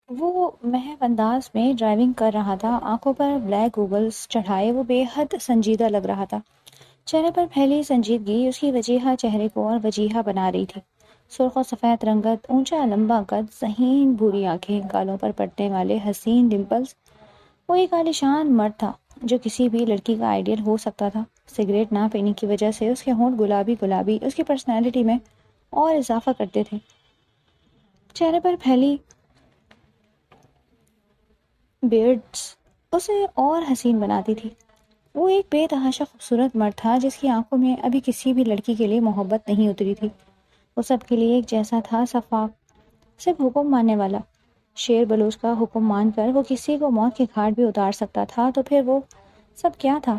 وہ محو انداز میں ڈرائیونگ کر رہا تھا، آنکھوں پر بلیک گوگلز چڑھائے وہ بے حد سنجیدہ لگ رہا تھا۔ چہرے پر پھیلی سنجیدگی اس کی وجیحہ چہرے کو اور وجیحہ بنا رہی تھی۔ سرخ و سفید رنگت، اونچا لمبا قد، ذہین بھوری آنکھیں، گالوں پر پڑنے والے حسین ڈمپلز۔ وہ ایک عالیشان مرد تھا جو کسی بھی لڑکی کا آئیڈیل ہو سکتا تھا۔ سگریٹ نہ پینے کی وجہ سے اس کے ہونٹ گلابی گلابی اس کی پرسنالٹی میں اور اضافہ کرتے تھے۔ چہرے پر پھیلی بیئرڈز اسے اور حسین بناتی تھی۔ وہ ایک بے تحاشا خوبصورت مرد تھا جس کی آنکھوں میں ابھی کسی بھی لڑکی کے لیے محبت نہیں اتری تھی۔ وہ سب کے لیے ایک جیسا تھا، شفاف، صرف حکم ماننے والا۔ شیر بلوچ کا حکم مان کر وہ کسی کو موت کے گھاٹ بھی اتار سکتا تھا، تو پھر وہ سب کیا تھا؟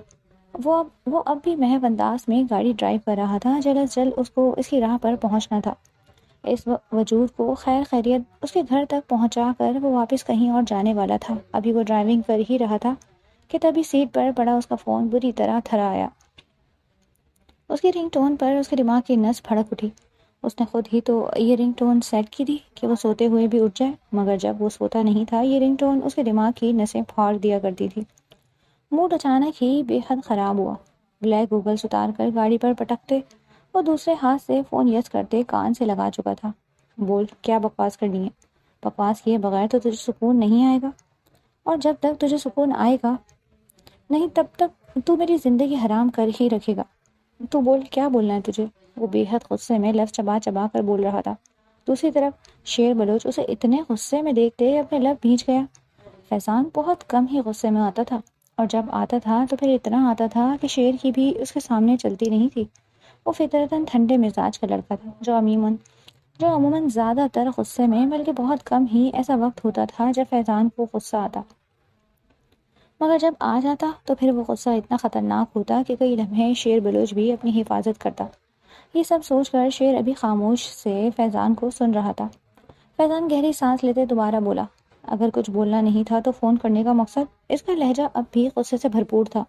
وہ اب بھی محو انداز میں گاڑی ڈرائیو کر رہا تھا، جلد از جلد اس کو اس کی راہ پر پہنچنا تھا۔ اس وجود کو خیر خیریت اس کے گھر تک پہنچا کر وہ واپس کہیں اور جانے والا تھا۔ ابھی وہ ڈرائیونگ کر ہی رہا تھا کہ تبھی سیٹ پر پڑا اس کا فون بری طرح تھرایا۔ اس کی رنگ ٹون پر اس کے دماغ کی نس پھڑک اٹھی۔ اس نے خود ہی تو یہ رنگ ٹون سیٹ کی تھی کہ وہ سوتے ہوئے بھی اٹھ جائے، مگر جب وہ سوتا نہیں تھا یہ رنگ ٹون اس کے دماغ کی نسیں پھاڑ دیا کرتی تھی۔ موڈ اچانک ہی بے حد خراب ہوا۔ بلیک گوگلز اتار کر گاڑی پر پٹکتے وہ دوسرے ہاتھ سے فون یس کرتے کان سے لگا چکا تھا۔ بول، کیا بکواس کرنی ہے؟ بکواس کیے بغیر تو تجھے سکون نہیں آئے گا، اور جب تک تجھے سکون آئے گا نہیں تب تک تو میری زندگی حرام کر ہی رکھے گا۔ تو بول، کیا بولنا ہے تجھے؟ وہ بے حد غصے میں لفظ چبا چبا کر بول رہا تھا۔ دوسری طرف شیر بلوچ اسے اتنے غصے میں دیکھتے اپنے لب بھیج گیا۔ فیضان بہت کم ہی غصے میں آتا تھا، اور جب آتا تھا تو پھر اتنا آتا تھا کہ شیر کی بھی اس کے سامنے چلتی نہیں تھی۔ وہ فطرتاً ٹھنڈے مزاج کا لڑکا تھا جو عموماً زیادہ تر غصے میں، بلکہ بہت کم ہی ایسا وقت ہوتا تھا جب فیضان کو غصہ آتا، مگر جب آ جاتا تو پھر وہ غصہ اتنا خطرناک ہوتا کہ کئی لمحے شیر بلوچ بھی اپنی حفاظت کرتا۔ یہ سب سوچ کر شیر ابھی خاموش سے فیضان کو سن رہا تھا۔ فیضان گہری سانس لیتے دوبارہ بولا، اگر کچھ بولنا نہیں تھا تو فون کرنے کا مقصد؟ اس کا لہجہ اب بھی غصے سے بھرپور تھا۔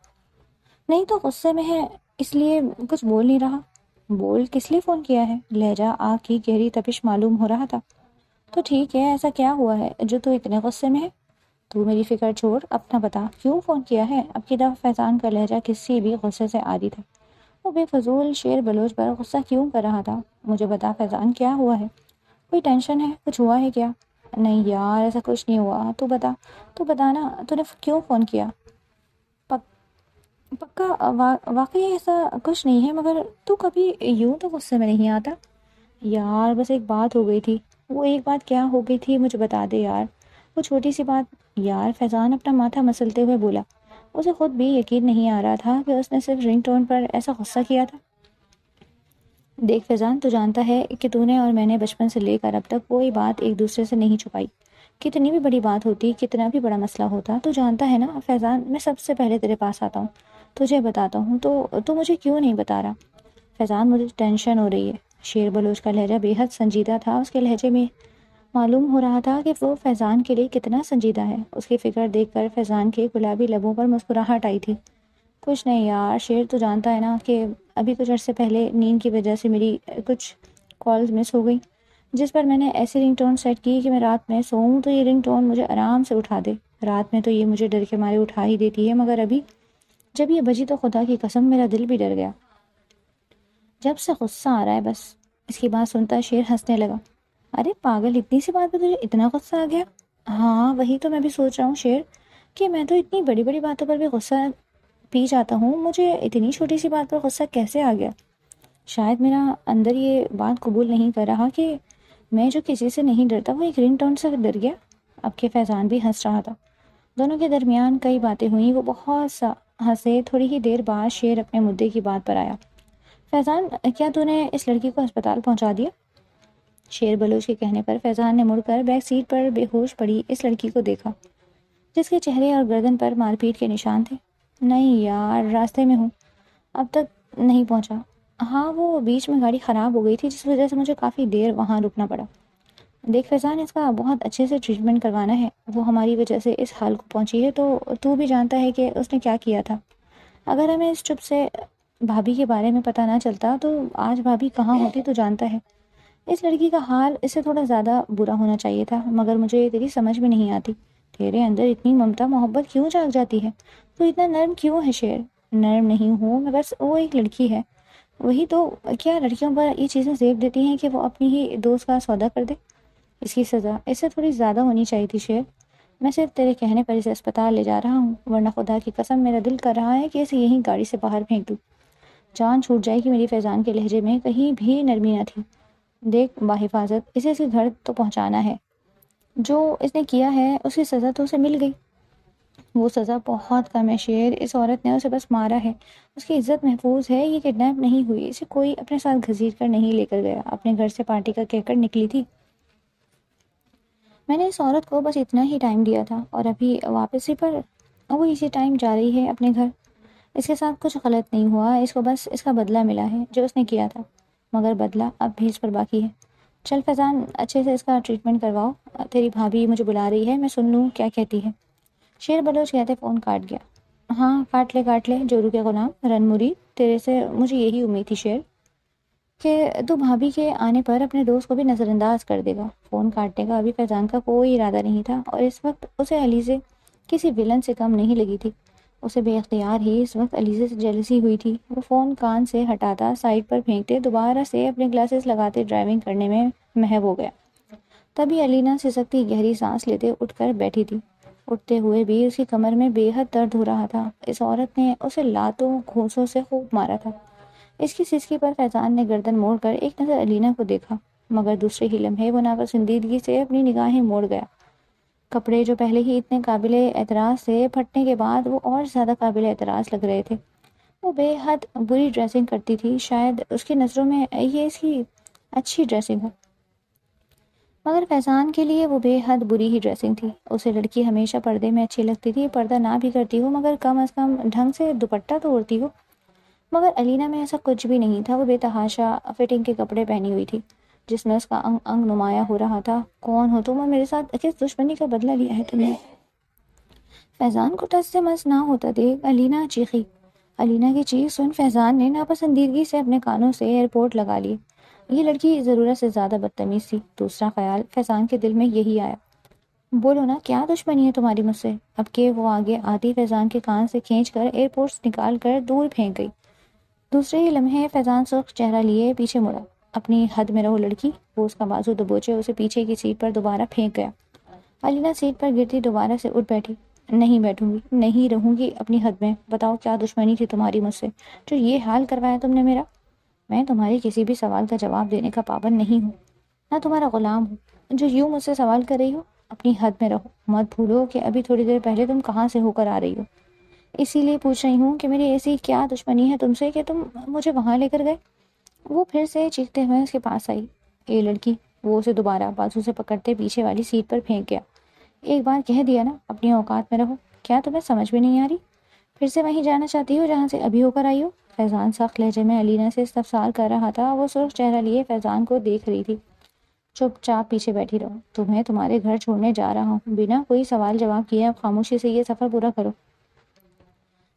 نہیں تو غصے میں ہے اس لیے کچھ بول نہیں رہا؟ بول، کس لیے فون کیا ہے؟ لہجہ آگ کی گہری تپش معلوم ہو رہا تھا۔ تو ٹھیک ہے، ایسا کیا ہوا ہے جو تو اتنے غصے میں ہے؟ تو میری فکر چھوڑ، اپنا بتا، کیوں فون کیا ہے؟ اب کی دفعہ فیضان کا لہجہ کسی بھی غصے سے عاری تھا۔ وہ بے فضول شیر بلوچ پر غصہ کیوں کر رہا تھا؟ مجھے بتا فیضان، کیا ہوا ہے؟ کوئی ٹینشن ہے؟ کچھ ہوا ہے کیا؟ نہیں یار، ایسا کچھ نہیں ہوا، تو بتا نا، تو نے کیوں فون کیا؟ پکا واقعی ایسا کچھ نہیں ہے، مگر تو کبھی یوں تو غصے میں نہیں آتا یار۔ بس ایک بات ہو گئی تھی۔ وہ ایک بات کیا ہو گئی تھی مجھے بتا دے یار، وہ چھوٹی سی بات یار۔ فیضان اپنا ماتھا مسلتے ہوئے بولا۔ اسے خود بھی یقین نہیں آ رہا تھا کہ اس نے صرف رنگ ٹون پر ایسا غصہ کیا تھا۔ دیکھ فیضان، تو جانتا ہے کہ تو نے اور میں نے بچپن سے لے کر اب تک کوئی بات ایک دوسرے سے نہیں چھپائی۔ کتنی بھی بڑی بات ہوتی، کتنا بھی بڑا مسئلہ ہوتا، تو جانتا ہے نا فیضان، میں سب سے پہلے تیرے پاس آتا ہوں، تجھے بتاتا ہوں، تو مجھے کیوں نہیں بتا رہا؟ فیضان، مجھے ٹینشن ہو رہی ہے۔ شیر بلوچ کا لہجہ بے حد سنجیدہ تھا۔ اس کے لہجے میں معلوم ہو رہا تھا کہ وہ فیضان کے لیے کتنا سنجیدہ ہے۔ اس کی فکر دیکھ کر فیضان کے گلابی لبوں پر مسکراہٹ آئی تھی۔ کچھ نہیں یار شیر، تو جانتا ہے نا کہ ابھی کچھ عرصے پہلے نیند کی وجہ سے میری کچھ کالز مس ہو گئی، جس پر میں نے ایسی رنگ ٹون سیٹ کی کہ میں رات میں سوؤں تو یہ رنگ ٹون مجھے آرام سے اٹھا دے۔ رات میں تو یہ مجھے ڈر کے مارے اٹھا ہی دیتی ہے، مگر ابھی جب یہ بجی تو خدا کی قسم میرا دل بھی ڈر گیا۔ جب سے غصہ آ رہا ہے بس۔ اس کی بات سنتا شیر ہنسنے لگا۔ ارے پاگل، اتنی سی بات پہ تجھے اتنا غصہ آ گیا؟ ہاں وہی تو میں بھی سوچ رہا ہوں شیر، کہ میں تو اتنی بڑی بڑی باتوں پر بھی غصہ پی جاتا ہوں، مجھے اتنی چھوٹی سی بات پر غصہ کیسے آ گیا؟ شاید میرا اندر یہ بات قبول نہیں کر رہا کہ میں جو کسی سے نہیں ڈرتا وہ ایک رنگ ٹون سے ڈر گیا۔ اب کے فیضان بھی ہنس رہا تھا۔ دونوں کے درمیان کئی باتیں ہوئیں، وہ بہت سا ہنسے۔ تھوڑی ہی دیر بعد شیر اپنے مدعے کی بات پر آیا۔ فیضان، کیا تو نے اس لڑکی کو ہسپتال پہنچا دیا؟ شیر بلوچ کے کہنے پر فیضان نے مڑ کر بیک سیٹ پر بے ہوش پڑی اس لڑکی کو دیکھا، جس کے چہرے اور گردن پر مار پیٹ کے نشان تھے۔ نہیں یار، راستے میں ہوں، اب تک نہیں پہنچا۔ ہاں وہ بیچ میں گاڑی خراب ہو گئی تھی، جس وجہ سے مجھے کافی دیر وہاں رکنا پڑا۔ دیکھ فیضان، اس کا بہت اچھے سے ٹریٹمنٹ کروانا ہے، وہ ہماری وجہ سے اس حال کو پہنچی ہے، تو بھی جانتا ہے کہ اس نے کیا کیا تھا۔ اگر ہمیں اس چپ سے بھابھی کے بارے میں پتہ نہ چلتا تو آج بھابھی کہاں ہوتی، تو جانتا ہے اس لڑکی کا حال اس سے تھوڑا زیادہ برا ہونا چاہیے تھا، مگر مجھے تیری سمجھ میں نہیں آتی، تیرے اندر اتنی ممتا محبت کیوں جاگ جاتی ہے؟ تو اتنا نرم کیوں ہے شعر؟ نرم نہیں ہوں میں، بس وہ ایک لڑکی ہے، وہی تو۔ کیا لڑکیوں پر یہ چیزیں زیب دیتی ہیں کہ وہ اپنی ہی دوست کا سودا کر دے؟ اس کی سزا اس سے تھوڑی زیادہ ہونی چاہیے تھی شعر۔ میں صرف تیرے کہنے پر اسے اسپتال لے جا رہا ہوں، ورنہ خدا کی قسم میرا دل کر رہا ہے کہ اسے یہیں گاڑی سے باہر پھینک دوں۔ جان چھوٹ جائے کہ میری فیضان کے لہجے میں کہیں بھی نرمی نہ تھی۔ دیکھ بحفاظت اسے اس کے گھر تو پہنچانا ہے، جو اس نے کیا ہے اس کی سزا تو اسے مل گئی۔ وہ سزا بہت کم ہے شعر، اس عورت نے اسے بس مارا ہے، اس کی عزت محفوظ ہے، یہ کڈنیپ نہیں ہوئی، اسے کوئی اپنے ساتھ گھسیٹ کر نہیں لے کر گیا، اپنے گھر سے پارٹی کا کہہ کر نکلی تھی۔ میں نے اس عورت کو بس اتنا ہی ٹائم دیا تھا اور ابھی واپسی پر وہ اسی ٹائم جا رہی ہے اپنے گھر۔ اس کے ساتھ کچھ غلط نہیں ہوا، اس کو بس اس کا بدلہ ملا ہے جو اس نے کیا تھا، مگر بدلہ اب بھی اس پر باقی ہے۔ چل فیضان اچھے سے اس کا ٹریٹمنٹ کرواؤ، تیری بھابھی مجھے بلا رہی ہے، میں سن لوں کیا کہتی ہے۔ شیر بلوچ کہتے فون کاٹ گیا۔ ہاں کاٹ لے جورو کے غلام رن مرید، تیرے سے مجھے یہی امید تھی شیر، کہ تو بھابھی کے آنے پر اپنے دوست کو بھی نظر انداز کر دے گا۔ فون کاٹنے کا ابھی فیضان کا کوئی ارادہ نہیں تھا، اور اس وقت اسے علیزے کسی ولن سے کم نہیں لگی تھی۔ اسے بے اختیار ہی اس وقت علیزے سے جیلسی ہوئی تھی۔ وہ فون کان سے ہٹاتا، سائڈ پر پھینکتے، دوبارہ سے اپنے گلاسز لگاتے ڈرائیونگ کرنے میں محو ہو گیا۔ تبھی علینا سسکتی گہری سانس لیتے اٹھ کر بیٹھی تھی۔ اٹھتے ہوئے بھی اس کی کمر میں بے حد درد ہو رہا تھا۔ اس عورت نے اسے لاتوں گھونسوں سے خوب مارا تھا۔ اس کی سسکی پر فیضان نے گردن موڑ کر ایک نظر علینا کو دیکھا، مگر دوسرے ہی لمحے وہ ناپسندیدگی سے اپنی نگاہیں موڑ گیا۔ کپڑے جو پہلے ہی اتنے قابل اعتراض تھے، پھٹنے کے بعد وہ اور زیادہ قابل اعتراض لگ رہے تھے۔ وہ بے حد بری ڈریسنگ کرتی تھی، شاید اس کی نظروں میں یہ اس کی اچھی ڈریسنگ ہو، مگر فیضان کے لیے وہ بے حد بری ہی ڈریسنگ تھی۔ اسے لڑکی ہمیشہ پردے میں اچھی لگتی تھی، پردہ نہ بھی کرتی ہو مگر کم از کم ڈھنگ سے دوپٹہ تو اوڑھتی ہو، مگر علینا میں ایسا کچھ بھی نہیں تھا۔ وہ بے تحاشا فٹنگ کے کپڑے پہنی ہوئی تھی، جس میں اس کا انگ انگ نمایاں ہو رہا تھا۔ کون ہو تم اور میرے ساتھ کس دشمنی کا بدلہ لیا ہے تم نے؟ فیضان کو ٹس سے مس نہ ہوتا دیکھ علینا چیخی۔ علینا کی چیخ سن فیضان نے ناپسندیدگی سے اپنے کانوں سے ایئرپورٹ لگا لیے۔ یہ لڑکی ضرورت سے زیادہ بدتمیز تھی، دوسرا خیال فیضان کے دل میں یہی آیا۔ بولو نا کیا دشمنی ہے تمہاری مجھ سے؟ اب کہ وہ آگے آتی فیضان کے کان سے کھینچ کر ایئرپورٹس نکال کر دور پھینک گئی۔ دوسرے ہی لمحے فیضان سرخ چہرہ لیے پیچھے مڑا۔ اپنی حد میں رہو لڑکی، وہ اس کا بازو دبوچے اسے پیچھے کی سیٹ پر دوبارہ پھینک گیا۔ علینا سیٹ پر گرتی دوبارہ سے اٹھ بیٹھی۔ نہیں بیٹھوں گی، نہیں رہوں گی اپنی حد میں۔ بتاؤ کیا دشمنی تھی تمہاری مجھ سے جو یہ حال کروایا تم نے میرا؟ میں تمہاری کسی بھی سوال کا جواب دینے کا پابند نہیں ہوں، نہ تمہارا غلام ہوں جو یوں مجھ سے سوال کر رہی ہو۔ اپنی حد میں رہو، مت بھولو کہ ابھی تھوڑی دیر پہلے تم کہاں سے ہو کر آ رہی ہو۔ اسی لیے پوچھ رہی ہوں کہ میری ایسی کیا دشمنی ہے تم سے کہ تم مجھے وہاں لے کر گئے؟ وہ پھر سے چیختے ہوئے اس کے پاس آئی۔ اے لڑکی، وہ اسے دوبارہ بازو سے پکڑتے پیچھے والی سیٹ پر پھینک گیا۔ ایک بار کہہ دیا نا اپنی اوقات میں رہو، کیا تمہیں سمجھ میں نہیں آ رہی؟ پھر سے وہیں جانا چاہتی ہو جہاں سے ابھی ہو کر آئی ہو؟ فیضان سخت لہجے میں علینا سے استفسار کر رہا تھا۔ وہ سرخ چہرہ لیے فیضان کو دیکھ رہی تھی۔ چپ چاپ پیچھے بیٹھی رہو، تمہیں تمہارے گھر چھوڑنے جا رہا ہوں، بنا کوئی سوال جواب کیے اب خاموشی سے یہ سفر پورا کرو۔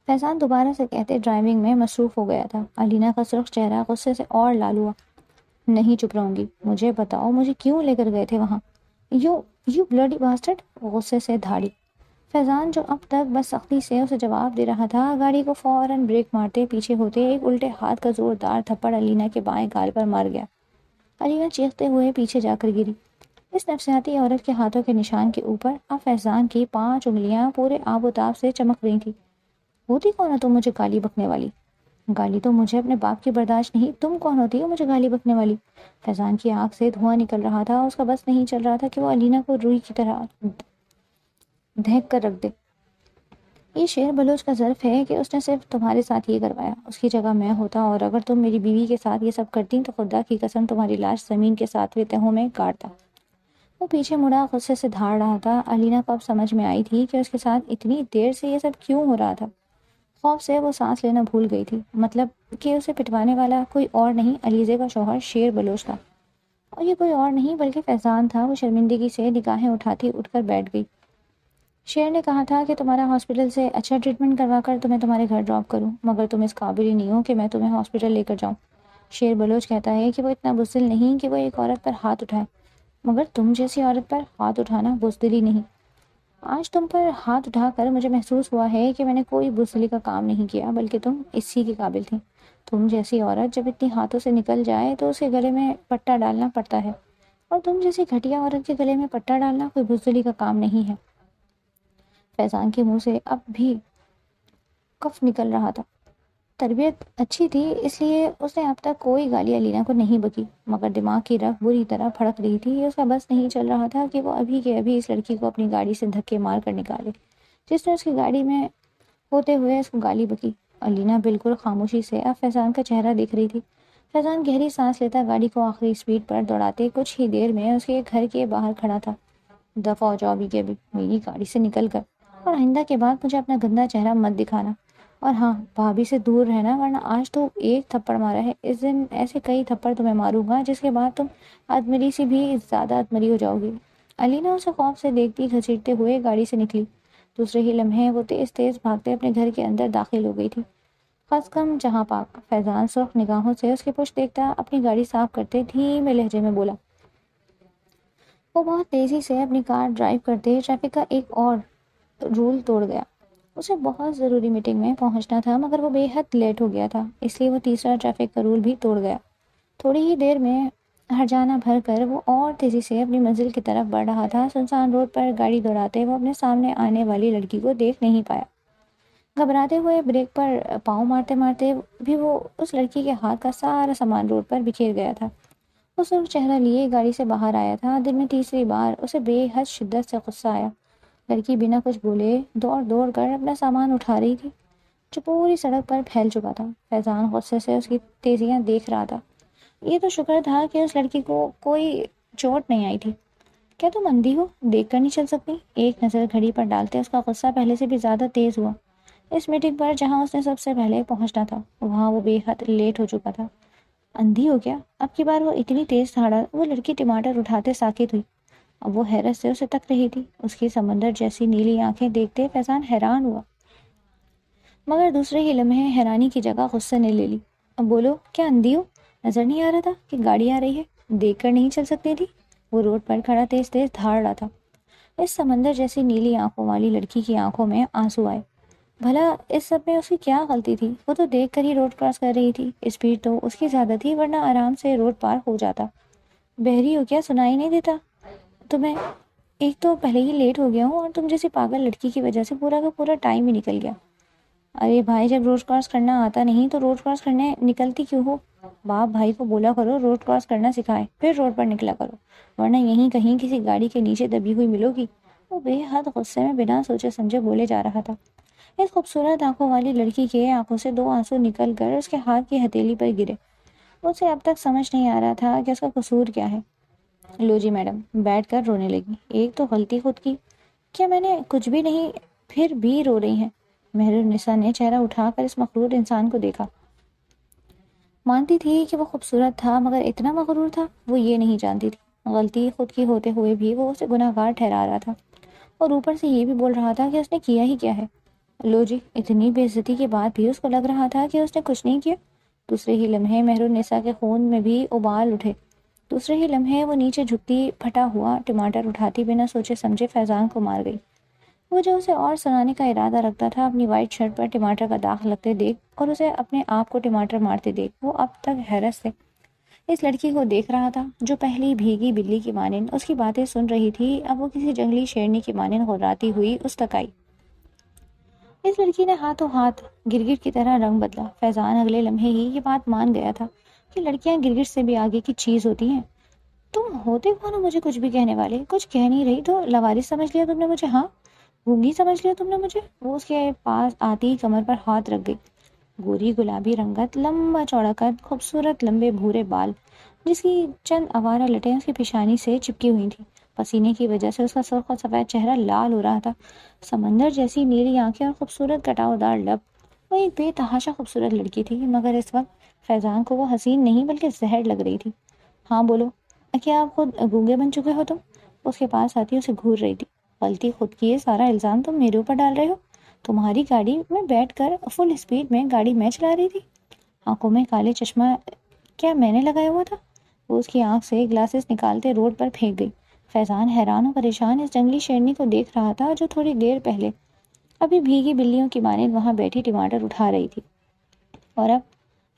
فیضان دوبارہ سے کہتے ڈرائیونگ میں مصروف ہو گیا تھا۔ علینا کا سرخ چہرہ غصے سے اور لال ہوا۔ نہیں چپ رہوں گی، مجھے بتاؤ مجھے کیوں لے کر گئے تھے وہاں؟ یو بلڈی باسٹرڈ، غصے سے دھاڑی۔ فیضان جو اب تک بس سختی سے اسے جواب دے رہا تھا، گاڑی کو فوراً بریک مارتے پیچھے ہوتے ایک الٹے ہاتھ کا زوردار تھپڑ علینا کے بائیں گال پر مار گیا۔ علینا چیختے ہوئے پیچھے جا کر گری۔ اس نفسیاتی عورت کے ہاتھوں کے نشان کے اوپر اب فیضان کی 5 انگلیاں پورے آب و تاب سے چمک رہی تھی۔ ہوتی کون ہو تم مجھے گالی بکنے والی؟ گالی تو مجھے اپنے باپ کی برداشت نہیں، تم کون ہوتی ہو مجھے گالی بکنے والی؟ فیضان کی آنکھ سے دھواں نکل رہا تھا، اس کا بس نہیں چل رہا تھا کہ وہ علینا کو روئی کی طرح دھینک کر رکھ دے۔ یہ شیر بلوچ کا ظرف ہے کہ اس نے صرف تمہارے ساتھ یہ کروایا، اس کی جگہ میں ہوتا اور اگر تم میری بیوی کے ساتھ یہ سب کرتی تو خدا کی قسم تمہاری لاش زمین کے 7ویں تہوں میں گاڑتا۔ وہ پیچھے مڑا، غصے سے دھاڑ رہا تھا۔ علینا کو اب سمجھ میں آئی تھی کہ اس کے ساتھ اتنی دیر سے یہ سب کیوں ہو رہا تھا۔ خوف سے وہ سانس لینا بھول گئی تھی، مطلب کہ اسے پٹوانے والا کوئی اور نہیں علیزے کا شوہر شیر بلوچ تھا، اور یہ کوئی اور نہیں بلکہ فیضان تھا۔ وہ شرمندگی سے نگاہیں اٹھاتی اٹھ کر بیٹھ گئی۔ شیر نے کہا تھا کہ تمہارا ہاسپٹل سے اچھا ٹریٹمنٹ کروا کر تمہیں تمہارے گھر ڈراپ کروں، مگر تم اس قابل ہی نہیں ہو کہ میں تمہیں ہاسپٹل لے کر جاؤں۔ شیر بلوچ کہتا ہے کہ وہ اتنا بزدل نہیں کہ وہ ایک عورت پر ہاتھ اٹھائے، مگر تم جیسی عورت پر ہاتھ اٹھانا بزدلی نہیں۔ آج تم پر ہاتھ اٹھا کر مجھے محسوس ہوا ہے کہ میں نے کوئی بزدلی کا کام نہیں کیا، بلکہ تم اسی کے قابل تھی۔ تم جیسی عورت جب اتنی ہاتھوں سے نکل جائے تو اسے گلے میں پٹا ڈالنا پڑتا ہے، اور تم جیسی گھٹیا عورت کے گلے میں پٹا ڈالنا کوئی بزدلی کا کام نہیں ہے۔ فیضان کے منہ سے اب بھی کف نکل رہا تھا۔ تربیت اچھی تھی، اس لیے اس نے اب تک کوئی گالی علینا کو نہیں بکی، مگر دماغ کی رگ بری طرح پھڑک رہی تھی۔ اس کا بس نہیں چل رہا تھا کہ وہ ابھی کے ابھی اس لڑکی کو اپنی گاڑی سے دھکے مار کر نکالے جس نے اس کی گاڑی میں ہوتے ہوئے اس کو گالی بکی۔ علینا بالکل خاموشی سے اب فیضان کا چہرہ دیکھ رہی تھی۔ فیضان گہری سانس لیتا گاڑی کو آخری سپیڈ پر دوڑاتے کچھ ہی دیر میں اس کے گھر کے باہر کھڑا تھا۔ دفعہ ہو جاؤ ابھی کے ابھی میری گاڑی سے نکل کر، اور آئندہ کے بعد مجھے اپنا گندا چہرہ مت دکھانا، اور ہاں بھابھی سے دور رہنا، ورنہ آج تو ایک تھپڑ مارا ہے، اس دن ایسے کئی تھپڑ تمہیں ماروں گا جس کے بعد تم ادمری سے بھی زیادہ ادمری ہو جاؤ گی۔ علینا اسے خوف سے دیکھتی گھسیٹتے ہوئے گاڑی سے نکلی۔ دوسرے ہی لمحے وہ تیز تیز بھاگتے اپنے گھر کے اندر داخل ہو گئی تھی۔ خاص کم جہاں پاک فیضان سرخ نگاہوں سے اس کے پشت دیکھتا اپنی گاڑی صاف کرتے دھیمے لہجے میں بولا۔ وہ بہت تیزی سے اپنی کار ڈرائیو کرتے ٹریفک کا ایک اور رول توڑ گیا۔ اسے بہت ضروری میٹنگ میں پہنچنا تھا، مگر وہ بے حد لیٹ ہو گیا تھا، اس لیے وہ تیسرا ٹریفک کا رول بھی توڑ گیا۔ تھوڑی ہی دیر میں ہرجانہ بھر کر وہ اور تیزی سے اپنی منزل کی طرف بڑھ رہا تھا۔ سنسان روڈ پر گاڑی دوڑاتے وہ اپنے سامنے آنے والی لڑکی کو دیکھ نہیں پایا۔ گھبراتے ہوئے بریک پر پاؤں مارتے مارتے بھی وہ اس لڑکی کے ہاتھ کا سارا سامان روڈ پر بکھیر گیا تھا۔ وہ سرخ چہرہ لیے گاڑی سے باہر آیا تھا۔ دن میں تیسری بار اسے بے حد شدت سے غصہ آیا۔ لڑکی بنا کچھ بولے دوڑ دوڑ کر اپنا سامان اٹھا رہی تھی جو پوری سڑک پر پھیل چکا تھا۔ فیضان غصے سے اس کی تیزیاں دیکھ رہا تھا۔ یہ تو شکر تھا کہ اس لڑکی کو کوئی چوٹ نہیں آئی تھی۔ کیا تم اندھی ہو؟ دیکھ کر نہیں چل سکتی؟ ایک نظر گھڑی پر ڈالتے اس کا غصہ پہلے سے بھی زیادہ تیز ہوا۔ اس میٹنگ پر جہاں اس نے سب سے پہلے پہنچنا تھا وہاں وہ بے حد لیٹ ہو چکا تھا۔ اندھی ہو کیا؟ اب کی بار وہ اتنی تیز دھاڑا وہ لڑکی ٹماٹر اٹھاتے ساکت ہوئی۔ اب وہ حیرت سے اسے تک رہی تھی۔ اس کی سمندر جیسی نیلی آنکھیں دیکھتے فیضان حیران ہوا، مگر دوسرے ہی لمحے حیرانی کی جگہ غصے نے لے لی۔ اب بولو، کیا اندھی ہو؟ نظر نہیں آ رہا تھا کہ گاڑی آ رہی ہے؟ دیکھ کر نہیں چل سکتی تھی؟ وہ روڈ پر کھڑا تیز تیز دھاڑ رہا تھا۔ اس سمندر جیسی نیلی آنکھوں والی لڑکی کی آنکھوں میں آنسو آئے۔ بھلا اس سب میں اس کی کیا غلطی تھی؟ وہ تو دیکھ کر ہی روڈ کراس کر رہی تھی۔ اسپیڈ تو اس کی زیادہ تھی، ورنہ آرام سے روڈ پار ہو جاتا۔ بہری ہو کیا؟ سنائی نہیں دیتا تمہیں؟ ایک تو پہلے ہی لیٹ ہو گیا ہوں، اور تم جیسی پاگل لڑکی کی وجہ سے پورا کا پورا ٹائم ہی نکل گیا۔ ارے بھائی، جب روڈ کراس کرنا آتا نہیں تو روڈ کراس کرنے نکلتی کیوں ہو؟ باپ بھائی کو بولا کرو روڈ کراس کرنا سکھائے، پھر روڈ پر نکلا کرو، ورنہ یہیں کہیں کسی گاڑی کے نیچے دبی ہوئی ملو گی۔ وہ بے حد غصے میں بنا سوچے سمجھے بولے جا رہا تھا۔ اس خوبصورت آنکھوں والی لڑکی کے آنکھوں سے دو آنسو نکل کر اس کے ہاتھ کی ہتھیلی پر گرے۔ اسے اب تک سمجھ نہیں آ رہا تھا کہ اس کا قصور کیا ہے۔ لو جی میڈم، بیٹھ کر رونے لگی۔ ایک تو غلطی خود کی، کیا میں نے کچھ بھی نہیں، پھر بھی رو رہی ہیں؟ مہر النساء نے چہرہ اٹھا کر اس مغرور انسان کو دیکھا۔ مانتی تھی کہ وہ خوبصورت تھا، مگر اتنا مغرور تھا وہ یہ نہیں جانتی تھی۔ غلطی خود کی ہوتے ہوئے بھی وہ اسے گناہ گار ٹھہرا رہا تھا، اور اوپر سے یہ بھی بول رہا تھا کہ اس نے کیا ہی کیا ہے۔ لو جی، اتنی بے عزتی کے بعد بھی اس کو لگ رہا تھا کہ اس نے کچھ نہیں کیا۔ دوسرے ہی لمحے مہر النساء کے خون میں بھی ابال اٹھے۔ دوسرے ہی لمحے وہ نیچے جھکتی پھٹا ہوا ٹماٹر اٹھاتی بنا سوچے سمجھے فیضان کو مار گئی۔ وہ جو اسے اور سنانے کا ارادہ رکھتا تھا اپنی وائٹ شرٹ پر ٹماٹر کا داغ لگتے دیکھ اور اسے اپنے آپ کو ٹماٹر مارتے دیکھ، وہ اب تک حیرت سے اس لڑکی کو دیکھ رہا تھا جو پہلی بھیگی بلی کی مانند اس کی باتیں سن رہی تھی، اب وہ کسی جنگلی شیرنی کی مانند غراتی ہوئی اس تک آئی۔ اس لڑکی نے ہاتھوں ہاتھ گرگٹ کی طرح رنگ بدلا۔ فیضان اگلے لمحے ہی یہ بات مان گیا تھا کہ لڑکیاں گرگٹ سے بھی آگے کی چیز ہوتی ہیں۔ تم ہوتے کون ہو مجھے کچھ بھی کہنے والے؟ کچھ کہہ نہیں رہی تو لوارث سمجھ لیا تم نے مجھے؟ ہاں، گونگی سمجھ لیا تم نے مجھے؟ وہ اس کے پاس آتی کمر پر ہاتھ رکھ گئی۔ گوری گلابی رنگت، لمبا چوڑا قد، خوبصورت لمبے بھورے بال، جس کی چند آوارہ لٹیں اس کی پیشانی سے چپکی ہوئی تھیں۔ پسینے کی وجہ سے اس کا سرخ اور سفید چہرہ لال ہو رہا تھا۔ سمندر جیسی نیلی آنکھیں اور خوبصورت کٹاؤ دار لب۔ وہ ایک بے تحاشا خوبصورت لڑکی تھی، مگر اس وقت فیضان کو وہ حسین نہیں بلکہ زہر لگ رہی تھی۔ ہاں بولو، کیا آپ خود گونگے بن چکے ہو تم؟ اس کے پاس آتی اسے گھور رہی تھی۔ غلطی خود کی ہے، سارا الزام تم میرے اوپر ڈال رہے ہو۔ تمہاری گاڑی میں بیٹھ کر فل اسپیڈ میں گاڑی میں چلا رہی تھی۔ آنکھوں میں کالے چشمہ کیا میں نے لگایا ہوا تھا؟ وہ اس کی آنکھ سے گلاسز نکالتے روڈ پر پھینک گئی۔ فیضان حیران و پریشان اس جنگلی شیرنی کو دیکھ رہا تھا جو تھوڑی دیر پہلے ابھی بھیگی بلیوں کی مانند وہاں بیٹھی ٹماٹر اٹھا رہی تھی، اور اب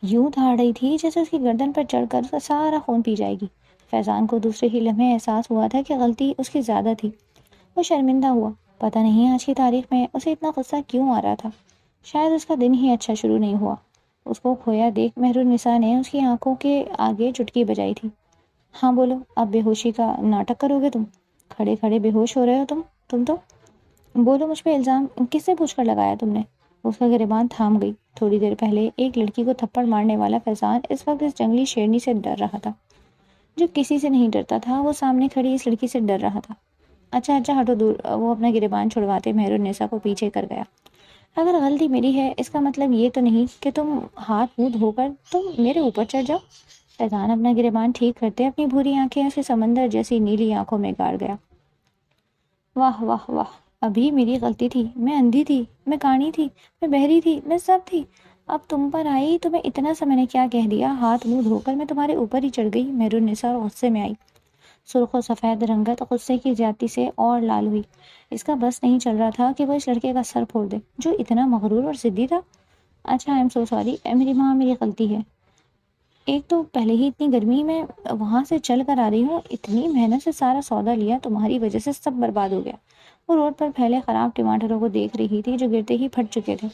یوں دھاڑ رہی تھی جیسے اس کی گردن پر چڑھ کر اس کا سارا خون پی جائے گی۔ فیضان کو دوسرے ہی لمحے احساس ہوا تھا کہ غلطی اس کی زیادہ تھی۔ وہ شرمندہ ہوا۔ پتہ نہیں آج کی تاریخ میں اسے اتنا غصہ کیوں آ رہا تھا۔ شاید اس کا دن ہی اچھا شروع نہیں ہوا۔ اس کو کھویا دیکھ مہرالنساء نے اس کی آنکھوں کے آگے چٹکی بجائی تھی۔ ہاں بولو، اب بے ہوشی کا ناٹک کرو گے تم؟ کھڑے کھڑے بے ہوش ہو رہے ہو تم تو بولو، مجھ پہ الزام کس سے پوچھ کر لگایا تم نے؟ اس کا گریبان تھام گئی۔ تھوڑی دیر پہلے ایک لڑکی کو تھپڑ مارنے والا فیضان اس وقت اس جنگلی شیرنی سے ڈر رہا تھا۔ جو کسی سے نہیں ڈرتا تھا وہ سامنے کھڑی اس لڑکی سے ڈر رہا تھا۔ اچھا ہٹو دور۔ وہ اپنا گریبان چھڑواتے مہرالنساء کو پیچھے کر گیا۔ اگر غلطی میری ہے اس کا مطلب یہ تو نہیں کہ تم ہاتھ منہ دھو کر تم میرے اوپر چڑھ جاؤ۔ فیضان اپنا گریبان ٹھیک کرتے اپنی بھوری آنکھیں اسے سمندر جیسی نیلی آنکھوں میں گاڑ گیا۔ واہ واہ واہ، ابھی میری غلطی تھی، میں اندھی تھی، میں کاڑی تھی، میں بہری تھی، میں سب تھی۔ اب تم پر آئی تو میں اتنا سا میں نے کیا کہہ دیا، ہاتھ منہ دھو کر میں تمہارے اوپر ہی چڑھ گئی۔ مہرالنساء غصے میں آئی۔ سرخ و سفید رنگت غصے کی زیادتی سے اور لال ہوئی۔ اس کا بس نہیں چل رہا تھا کہ وہ اس لڑکے کا سر پھوڑ دے جو اتنا مغرور اور ضدی تھا۔ اچھا آئی ایم سو سوری، میری ماں، میری غلطی ہے۔ ایک تو پہلے ہی اتنی گرمی میں وہاں سے چل کر آ رہی ہوں، اتنی محنت سے سارا سودا لیا، تمہاری وجہ سے سب برباد ہو گیا۔ وہ روڈ پر پھیلے خراب ٹماٹروں کو دیکھ رہی تھی جو گرتے ہی پھٹ چکے تھے۔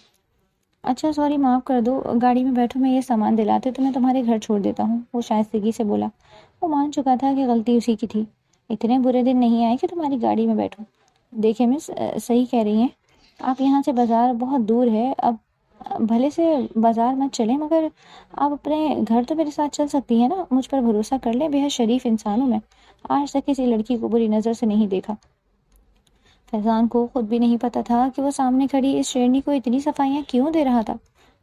اچھا سوری، معاف کر دو، گاڑی میں بیٹھو، میں یہ سامان دلاتے تو میں تمہارے گھر چھوڑ دیتا ہوں، وہ شائستگی سے بولا۔ وہ مان چکا تھا کہ غلطی اسی کی تھی۔ اتنے برے دن نہیں آئے کہ تمہاری گاڑی میں بیٹھوں۔ دیکھیں مس، صحیح کہہ رہی ہیں آپ، یہاں سے بازار بہت دور ہے، اب بھلے سے بازار مت چلیں مگر آپ اپنے گھر تو میرے ساتھ چل سکتی ہیں نا، مجھ پر بھروسہ کر لیں، بے حد شریف انسان ہوں میں، آج تک کسی لڑکی کو بری نظر سے نہیں دیکھا۔ فیضان کو خود بھی نہیں پتا تھا کہ وہ سامنے کھڑی اس شیرنی کو اتنی صفائیاں کیوں دے رہا تھا۔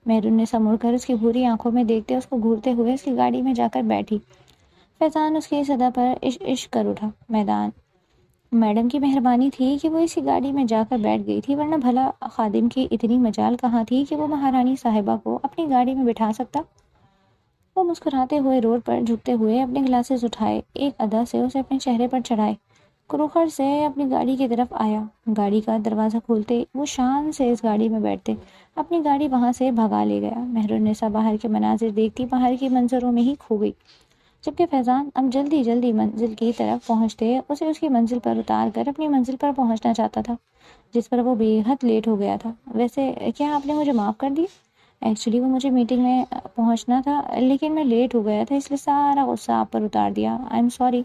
مہرالنساء مڑ کر اس کی بھوری آنکھوں میں دیکھتے اس کو گھورتے ہوئے اس کی گاڑی میں جا کر بیٹھی۔ فیضان اس کی صدا پر عشق کر اٹھا۔ میڈم کی مہربانی تھی کہ وہ اسی گاڑی میں جا کر بیٹھ گئی تھی، ورنہ بھلا خادم کی اتنی مجال کہاں تھی کہ وہ مہارانی صاحبہ کو اپنی گاڑی میں بٹھا سکتا۔ وہ مسکراتے ہوئے روڈ پر جھکتے ہوئے اپنے گلاسز اٹھائے، ایک ادا سے اسے اپنے چہرے پر چڑھائے، کروکھڑ سے اپنی گاڑی کی طرف آیا۔ گاڑی کا دروازہ کھولتے وہ شان سے اس گاڑی میں بیٹھتے اپنی گاڑی وہاں سے بھگا لے گیا۔ مہرالنساء باہر کے مناظر دیکھتی باہر کی منظروں میں ہی کھو گئی، جبکہ فیضان اب جلدی جلدی منزل کی طرف پہنچتے اسے اس کی منزل پر اتار کر اپنی منزل پر پہنچنا چاہتا تھا، جس پر وہ بے حد لیٹ ہو گیا تھا۔ ویسے کیا آپ نے مجھے معاف کر دی؟ ایکچولی وہ مجھے میٹنگ میں پہنچنا تھا لیکن میں لیٹ ہو گیا تھا، اس لیے سارا غصہ آپ پر اتار دیا، آئی ایم سوری۔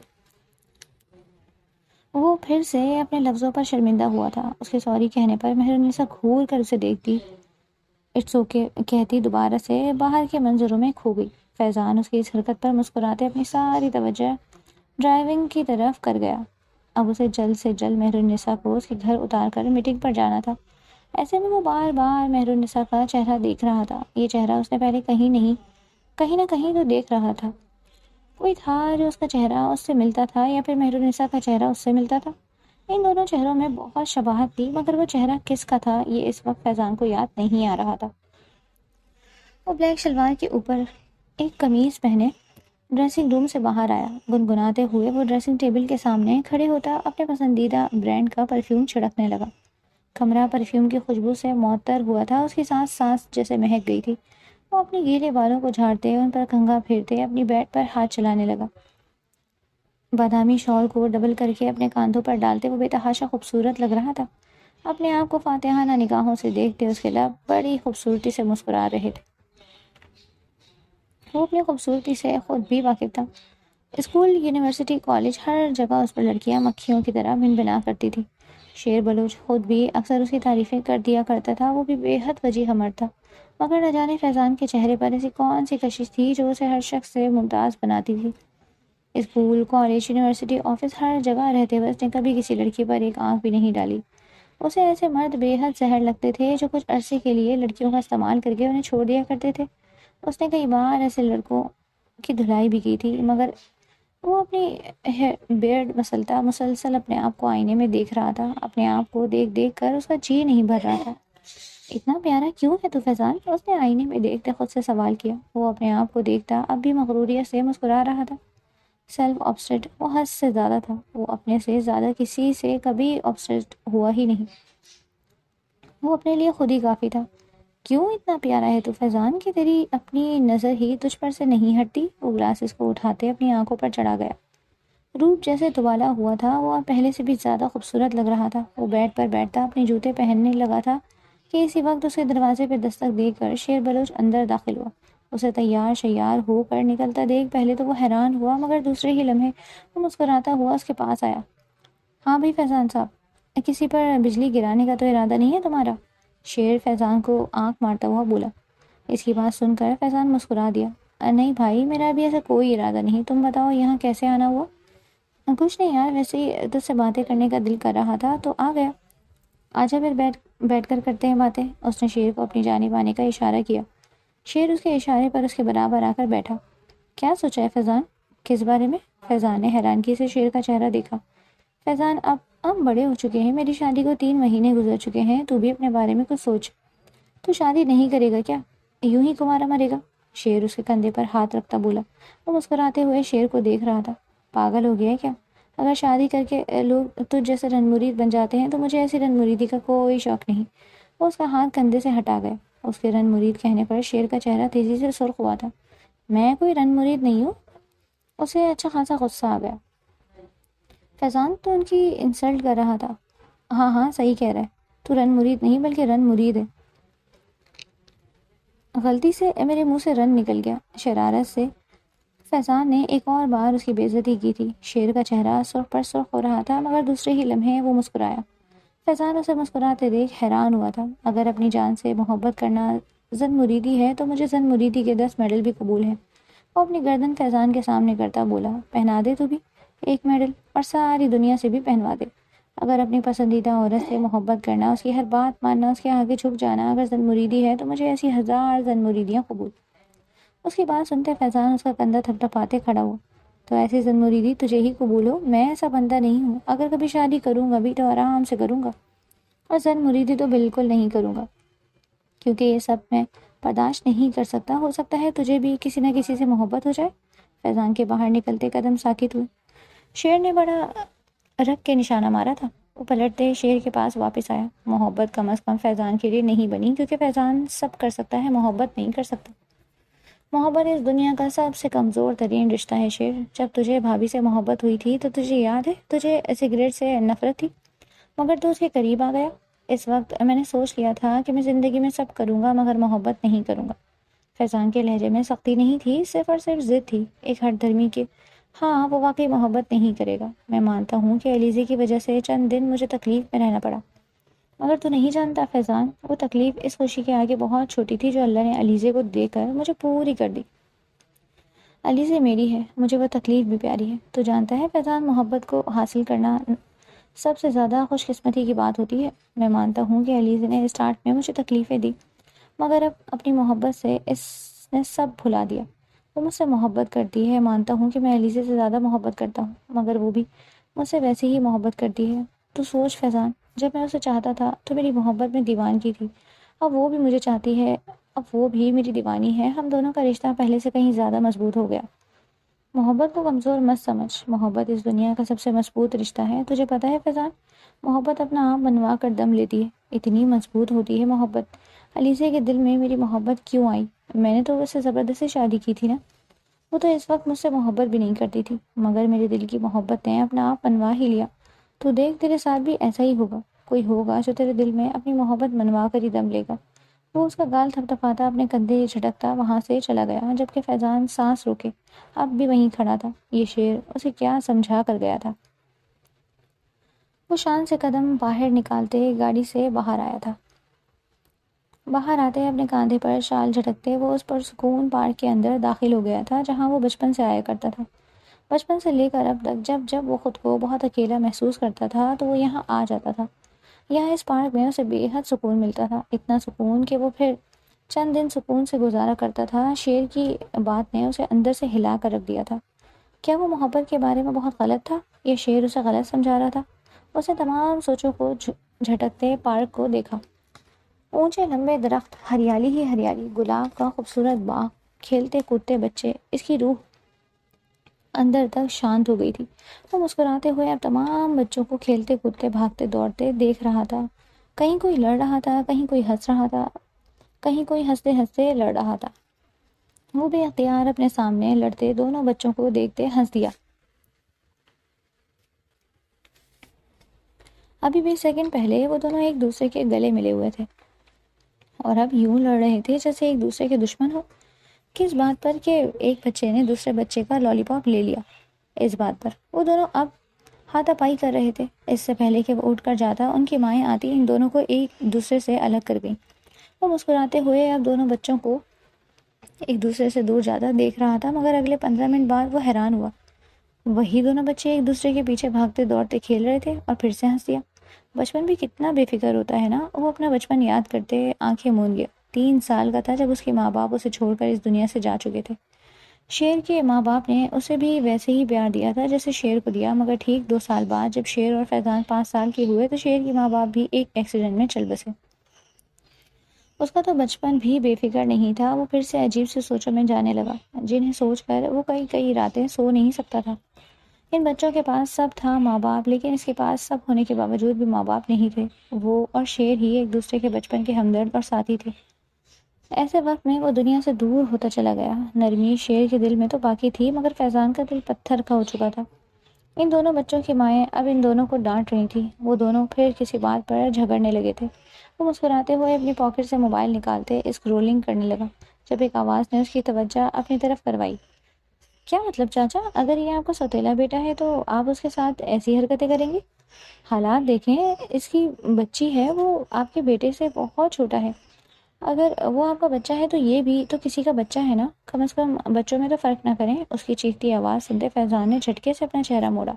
وہ پھر سے اپنے لفظوں پر شرمندہ ہوا تھا۔ اس کے سوری کہنے پر مہرالنساء گھور کر اسے دیکھتی، اٹس اوکے کہتی دوبارہ سے باہر کے منظروں میں کھو گئی۔ فیضان اس کی اس حرکت پر مسکراتے اپنی ساری توجہ ڈرائیونگ کی طرف کر گیا۔ اب اسے جلد سے جلد مہرالنساء کو اس کے گھر اتار کر میٹنگ پر جانا تھا۔ ایسے میں وہ بار بار مہرالنساء کا چہرہ دیکھ رہا تھا۔ یہ چہرہ اس نے پہلے کہیں نہ کہیں تو دیکھ رہا تھا۔ کوئی تھا جو اس کا چہرہ اس سے ملتا تھا یا پھر مہرالنساء کا چہرہ اس سے ملتا تھا؟ ان دونوں چہروں میں بہت شباہت تھی، مگر وہ چہرہ کس کا تھا یہ اس وقت فیضان کو یاد نہیں آ رہا تھا۔ وہ بلیک شلوار کے اوپر ایک قمیض پہنے ڈریسنگ روم سے باہر آیا۔ گنگناتے ہوئے وہ ڈریسنگ ٹیبل کے سامنے کھڑے ہوتا اپنے پسندیدہ برانڈ کا پرفیوم چھڑکنے لگا۔ کمرہ پرفیوم کی خوشبو سے معطر ہوا تھا، اس کی سانس جیسے مہک گئی تھی۔ وہ اپنے گیلے بالوں کو جھاڑتے ان پر کنگھا پھیرتے اپنی بیٹ پر ہاتھ چلانے لگا۔ بادامی شال کو ڈبل کر کے اپنے کاندھوں پر ڈالتے وہ بے تحاشا خوبصورت لگ رہا تھا۔ اپنے آپ کو فاتحانہ نگاہوں سے دیکھتے اس کے لب بڑی خوبصورتی سے مسکرا رہے تھے۔ وہ اپنی خوبصورتی سے خود بھی واقف تھا۔ اسکول، یونیورسٹی، کالج، ہر جگہ اس پر لڑکیاں مکھیوں کی طرح بن بنا کرتی تھی۔ شیر بلوچ خود بھی اکثر اس کی تعریفیں کر دیا کرتا تھا، وہ بھی بے حد وجیح مرد تھا، مگر نہ جانے فیضان کے چہرے پر ایسی کون سی کشش تھی جو اسے ہر شخص سے ممتاز بناتی تھی۔ اسکول، کالج، یونیورسٹی، آفس، ہر جگہ رہتے ہوئے اس نے کبھی کسی لڑکی پر ایک آنکھ بھی نہیں ڈالی۔ اسے ایسے مرد بے حد زہر لگتے تھے جو کچھ عرصے کے لیے لڑکیوں کا استعمال کر کے انہیں چھوڑ دیا کرتے تھے۔ اس نے کئی بار ایسے لڑکوں کی دھلائی بھی کی تھی، مگر وہ اپنی بیئرڈ مسلسل اپنے آپ کو آئینے میں دیکھ رہا تھا۔ اپنے آپ کو دیکھ دیکھ کر اس کا جی نہیں بھر رہا تھا۔ اتنا پیارا کیوں ہے تو فیضان؟ اس نے آئینے میں دیکھتے خود سے سوال کیا۔ وہ اپنے آپ کو دیکھتا اب بھی مغروریت سے مسکرا رہا تھا۔ سیلف آبسیڈ وہ حد سے زیادہ تھا، وہ اپنے سے زیادہ کسی سے کبھی آبسیڈ ہوا ہی نہیں، وہ اپنے لیے خود ہی کافی تھا۔ کیوں اتنا پیارا ہے تو فیضان کہ تیری اپنی نظر ہی تجھ پر سے نہیں ہٹتی؟ وہ گلاسز کو اٹھاتے اپنی آنکھوں پر چڑھا گیا۔ روپ جیسے دوبالا ہوا تھا، وہ اب پہلے سے بھی زیادہ خوبصورت لگ رہا تھا۔ وہ بیڈ پر بیٹھتا اپنے جوتے پہننے لگا تھا کہ اسی وقت اسے دروازے پہ دستک دے کر شیر بلوچ اندر داخل ہوا۔ اسے تیار شیار ہو کر نکلتا دیکھ پہلے تو وہ حیران ہوا، مگر دوسرے ہی لمحے وہ مسکراتا ہوا اس کے پاس آیا۔ ہاں بھائی فیضان صاحب، کسی پر بجلی گرانے کا تو ارادہ نہیں ہے تمہارا؟ شیر فیضان کو آنکھ مارتا ہوا بولا۔ اس کی بات سن کر فیضان مسکرا دیا۔ نہیں بھائی، میرا ابھی ایسا کوئی ارادہ نہیں، تم بتاؤ یہاں کیسے آنا ہوا؟ کچھ نہیں یار، ویسے ہی تجھ سے باتیں کرنے کا دل کر رہا تھا تو آ گیا۔ آجا پھر بیٹھ کر کرتے ہیں باتیں۔ اس نے شیر کو اپنی جانب آنے کا اشارہ کیا۔ شیر اس کے اشارے پر اس کے برابر آ کر بیٹھا۔ کیا سوچا ہے فیضان؟ کس بارے میں؟ فیضان نے حیرانگی سے شیر کا چہرہ دیکھا۔ فیضان، اب ہم بڑے ہو چکے ہیں، میری شادی کو 3 مہینے گزر چکے ہیں، تو بھی اپنے بارے میں کچھ سوچ۔ تو شادی نہیں کرے گا کیا؟ یوں ہی کمارا مرے گا؟ شیر اس کے کندھے پر ہاتھ رکھتا بولا۔ وہ مسکراتے ہوئے شیر کو دیکھ رہا تھا۔ پاگل ہو گیا ہے کیا؟ اگر شادی کر کے لوگ تجھ جیسے رن مرید بن جاتے ہیں تو مجھے ایسی رن مریدی کا کوئی شوق نہیں۔ وہ اس کا ہاتھ کندھے سے ہٹا گیا۔ اس کے رن مرید کہنے پر شیر کا چہرہ تیزی سے سرخ ہوا تھا۔ میں کوئی رن مرید نہیں ہوں۔ اسے اچھا خاصا غصہ آ گیا۔ فیضان تو ان کی انسلٹ کر رہا تھا۔ ہاں ہاں صحیح کہہ رہا ہے، تو رن مرید نہیں بلکہ رن مرید ہے۔ غلطی سے میرے منہ سے رن نکل گیا۔ شرارت سے فیضان نے ایک اور بار اس کی بے عزتی کی تھی۔ شیر کا چہرہ سرخ پر سرخ ہو رہا تھا، مگر دوسرے ہی لمحے وہ مسکرایا۔ فیضان اسے مسکراتے دیکھ حیران ہوا تھا۔ اگر اپنی جان سے محبت کرنا زن مریدی ہے تو مجھے زن مریدی کے 10 میڈل بھی قبول ہیں۔ وہ اپنی گردن فیضان کے سامنے کرتا بولا۔ پہنا دے تو بھی 1 میڈل، اور ساری دنیا سے بھی پہنوا دے۔ اگر اپنی پسندیدہ عورت سے محبت کرنا، اس کی ہر بات ماننا، اس کے آگے جھک جانا اگر زن مریدی ہے تو مجھے ایسی 1000 زن مریدیاں قبول۔ اس کی بات سنتے فیضان اس کا کندھا تھپتھپاتے کھڑا ہوا۔ تو ایسی زن مریدی تجھے ہی قبول ہو؟ میں ایسا بندہ نہیں ہوں۔ اگر کبھی شادی کروں گا بھی تو آرام سے کروں گا، اور زن مریدی تو بالکل نہیں کروں گا، کیونکہ یہ سب میں برداشت نہیں کر سکتا۔ ہو سکتا ہے تجھے بھی کسی نہ کسی سے محبت ہو جائے۔ فیضان کے باہر نکلتے قدم ساکت ہوئے۔ شیر نے بڑا رکھ کے نشانہ مارا تھا۔ وہ پلٹتے شیر کے پاس واپس آیا۔ محبت کم از کم فیضان کے لیے نہیں بنی، کیونکہ فیضان سب کر سکتا ہے، محبت نہیں کر سکتا۔ محبت اس دنیا کا سب سے کمزور ترین رشتہ ہے شیر۔ جب تجھے بھابھی سے محبت ہوئی تھی تو تجھے یاد ہے تجھے سگریٹ سے نفرت تھی، مگر تو اس کے قریب آ گیا۔ اس وقت میں نے سوچ لیا تھا کہ میں زندگی میں سب کروں گا مگر محبت نہیں کروں گا۔ فیضان کے لہجے میں سختی نہیں تھی، صرف اور صرف ضد تھی، ایک ہٹ دھرمی کی۔ ہاں وہ واقعی محبت نہیں کرے گا۔ میں مانتا ہوں کہ علیزے کی وجہ سے چند دن مجھے تکلیف میں رہنا پڑا، مگر تو نہیں جانتا فیضان، وہ تکلیف اس خوشی کے آگے بہت چھوٹی تھی جو اللہ نے علیزے کو دے کر مجھے پوری کر دی۔ علیزے میری ہے، مجھے وہ تکلیف بھی پیاری ہے۔ تو جانتا ہے فیضان، محبت کو حاصل کرنا سب سے زیادہ خوش قسمتی کی بات ہوتی ہے۔ میں مانتا ہوں کہ علیزے نے اسٹارٹ میں مجھے تکلیفیں دی، مگر اب اپنی محبت سے اس نے سب بھلا دیا۔ وہ مجھ سے محبت کرتی ہے، مانتا ہوں کہ میں علیزے سے زیادہ محبت کرتا ہوں، مگر وہ بھی مجھ سے ویسے ہی محبت کرتی ہے۔ تو سوچ فیضان، جب میں اسے چاہتا تھا تو میری محبت میں دیوانگی تھی، اب وہ بھی مجھے چاہتی ہے، اب وہ بھی میری دیوانی ہے۔ ہم دونوں کا رشتہ پہلے سے کہیں زیادہ مضبوط ہو گیا۔ محبت کو کمزور مت سمجھ، محبت اس دنیا کا سب سے مضبوط رشتہ ہے۔ تجھے پتہ ہے فیضان، محبت اپنا آپ بنوا کر دم لیتی ہے، اتنی مضبوط ہوتی ہے محبت۔ علیزے کے دل میں میری محبت کیوں آئی؟ میں نے تو اس سے زبردستی شادی کی تھی نا۔ وہ تو اس وقت مجھ سے محبت بھی نہیں کرتی تھی، مگر میرے دل کی محبت نے اپنا آپ بنوا ہی لیا۔ تو دیکھ تیرے ساتھ بھی ایسا ہی ہوگا، کوئی ہوگا جو تیرے دل میں اپنی محبت منوا کر ہی دم لے گا۔ وہ اس کا گال تھپتھپاتا اپنے کندھے جھٹکتا وہاں سے چلا گیا، جبکہ فیضان سانس روکے اب بھی وہیں کھڑا تھا۔ یہ شعر اسے کیا سمجھا کر گیا تھا؟ وہ شان سے قدم باہر نکالتے گاڑی سے باہر آیا تھا۔ باہر آتے اپنے کاندھے پر شال جھٹکتے وہ اس پر سکون پارک کے اندر داخل ہو گیا تھا، جہاں وہ بچپن سے آیا کرتا تھا۔ بچپن سے لے کر اب تک جب جب وہ خود کو بہت اکیلا محسوس کرتا تھا تو وہ یہاں آ جاتا تھا۔ یہاں اس پارک میں اسے بے حد سکون ملتا تھا، اتنا سکون کہ وہ پھر چند دن سکون سے گزارا کرتا تھا۔ شیر کی بات نے اسے اندر سے ہلا کر رکھ دیا تھا۔ کیا وہ محبت کے بارے میں بہت غلط تھا؟ یہ شیر اسے غلط سمجھا رہا تھا؟ اس نے تمام سوچوں کو جھٹکتے پارک کو دیکھا۔ اونچے لمبے درخت، ہریالی ہی ہریالی، گلاب کا خوبصورت باغ، کھیلتے کودتے بچے، اس کی روح اندر تک شانت ہو گئی تھی۔ وہ مسکراتے ہوئے اب تمام بچوں کو کھیلتے کودتے بھاگتے دوڑتے دیکھ رہا تھا۔ کہیں کوئی لڑ رہا تھا، کہیں کوئی ہنس رہا تھا، کہیں کوئی ہنستے ہنستے لڑ رہا تھا۔ وہ بے اختیار اپنے سامنے لڑتے دونوں بچوں کو دیکھتے ہنس دیا۔ ابھی 20 سیکنڈ پہلے وہ دونوں ایک دوسرے کے گلے ملے ہوئے تھے اور اب یوں لڑ رہے تھے جیسے ایک دوسرے کے دشمن ہو۔ کس بات پر کہ ایک بچے نے دوسرے بچے کا لالی پاپ لے لیا، اس بات پر وہ دونوں اب ہاتھا پائی کر رہے تھے۔ اس سے پہلے کہ وہ اٹھ کر جاتا، ان کی مائیں آتی ان دونوں کو ایک دوسرے سے الگ کر گئیں۔ وہ مسکراتے ہوئے اب دونوں بچوں کو ایک دوسرے سے دور جاتا دیکھ رہا تھا، مگر اگلے 15 منٹ بعد وہ حیران ہوا۔ وہی دونوں بچے ایک دوسرے کے پیچھے بھاگتے دوڑتے کھیل رہے تھے اور پھر سے ہنس دیا۔ بچپن بھی کتنا بے فکر ہوتا ہے نا۔ وہ اپنا بچپن یاد کرتے آنکھیں موند گیا۔ 3 سال کا تھا جب اس کے ماں باپ اسے چھوڑ کر اس دنیا سے جا چکے تھے۔ شیر کے ماں باپ نے اسے بھی ویسے ہی پیار دیا تھا جیسے شیر کو دیا، مگر ٹھیک 2 سال بعد جب شیر اور فیضان 5 سال کے ہوئے تو شیر کے ماں باپ بھی ایک ایکسیڈنٹ میں چل بسے۔ اس کا تو بچپن بھی بے فکر نہیں تھا۔ وہ پھر سے عجیب سی سوچوں میں جانے لگا جنہیں سوچ کر وہ کئی راتیں سو نہیں سکتا تھا۔ ان بچوں کے پاس سب تھا، ماں باپ، لیکن اس کے پاس سب ہونے کے باوجود بھی ماں باپ نہیں تھے۔ وہ اور شیر ہی ایک دوسرے کے بچپن کے ہمدرد اور ساتھی تھے۔ ایسے وقت میں وہ دنیا سے دور ہوتا چلا گیا۔ نرمی شیر کے دل میں تو باقی تھی، مگر فیضان کا دل پتھر کا ہو چکا تھا۔ ان دونوں بچوں کی مائیں اب ان دونوں کو ڈانٹ رہی تھیں۔ وہ دونوں پھر کسی بات پر جھگڑنے لگے تھے۔ وہ مسکراتے ہوئے اپنی پاکٹ سے موبائل نکالتے اسکرولنگ کرنے لگا جب ایک آواز نے اس کی توجہ اپنی طرف کروائی۔ کیا مطلب چاچا؟ اگر یہ آپ کا سوتیلا بیٹا ہے تو آپ اس کے ساتھ ایسی حرکتیں کریں گے؟ حالات دیکھیں، اس کی بچی ہے، وہ آپ کے بیٹے سے بہت چھوٹا ہے۔ اگر وہ آپ کا بچہ ہے تو یہ بھی تو کسی کا بچہ ہے نا، کم از کم بچوں میں تو فرق نہ کریں۔ اس کی چیختی آواز سنتے فیضان نے جھٹکے سے اپنا چہرہ موڑا۔